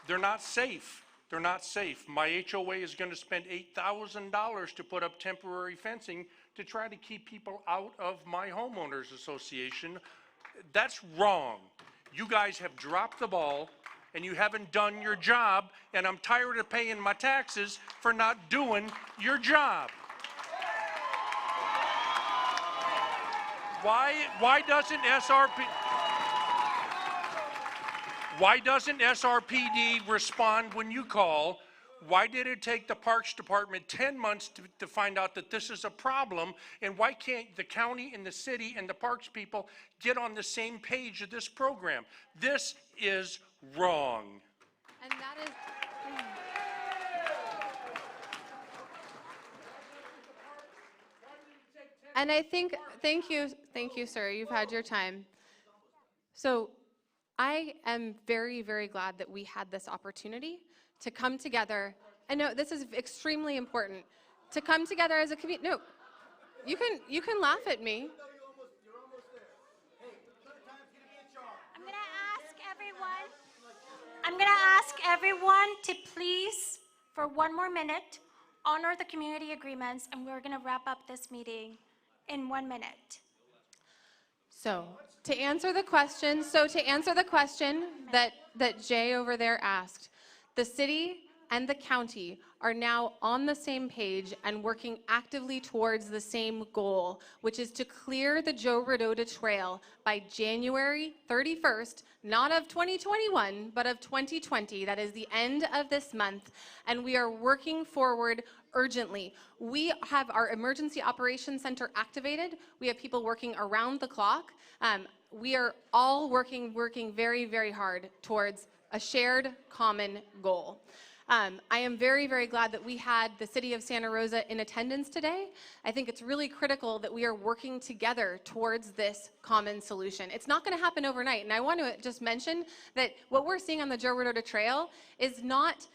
They're not safe. They're not safe. My HOA is going to spend $8,000 to put up temporary fencing to try to keep people out of my homeowners association. That's wrong. You guys have dropped the ball and you haven't done your job, and I'm tired of paying my taxes for not doing your job. Why doesn't SRPD respond when you call? Why did it take the Parks Department 10 months to find out that this is a problem? And why can't the county and the city and the parks people get on the same page of this program? This is wrong. And that is... And I think, thank you, sir. You've had your time. So I am very, very glad that we had this opportunity to come together. And no, this is extremely important. To come together as a community. No, you can laugh at me. I'm going to ask everyone to please, for one more minute, honor the community agreements, and we're going to wrap up this meeting in 1 minute. So To answer the question, that Jay over there asked, the city and the county are now on the same page and working actively towards the same goal, which is to clear the Joe Rodota Trail by January 31st, not of 2021, but of 2020. That is the end of this month, and we are working forward urgently. We have our emergency operations center activated. We have people working around the clock. We are all working very, very hard towards a shared common goal. I am very, very glad that we had the City of Santa Rosa in attendance today. I think it's really critical that we are working together towards this common solution. It's not going to happen overnight, and I want to just mention that what we're seeing on the Joe Rodota Trail is not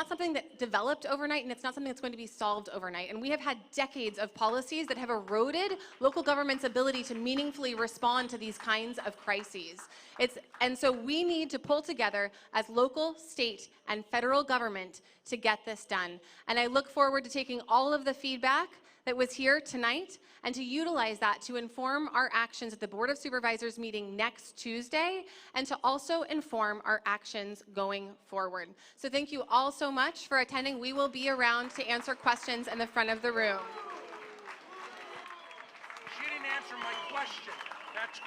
something that developed overnight, and it's not something that's going to be solved overnight. And we have had decades of policies that have eroded local government's ability to meaningfully respond to these kinds of crises. And so we need to pull together as local, state, and federal government to get this done. And I look forward to taking all of the feedback that was here tonight and to utilize that to inform our actions at the Board of Supervisors meeting next Tuesday and to also inform our actions going forward. So thank you all so much for attending. We will be around to answer questions in the front of the room. She didn't answer my question. That's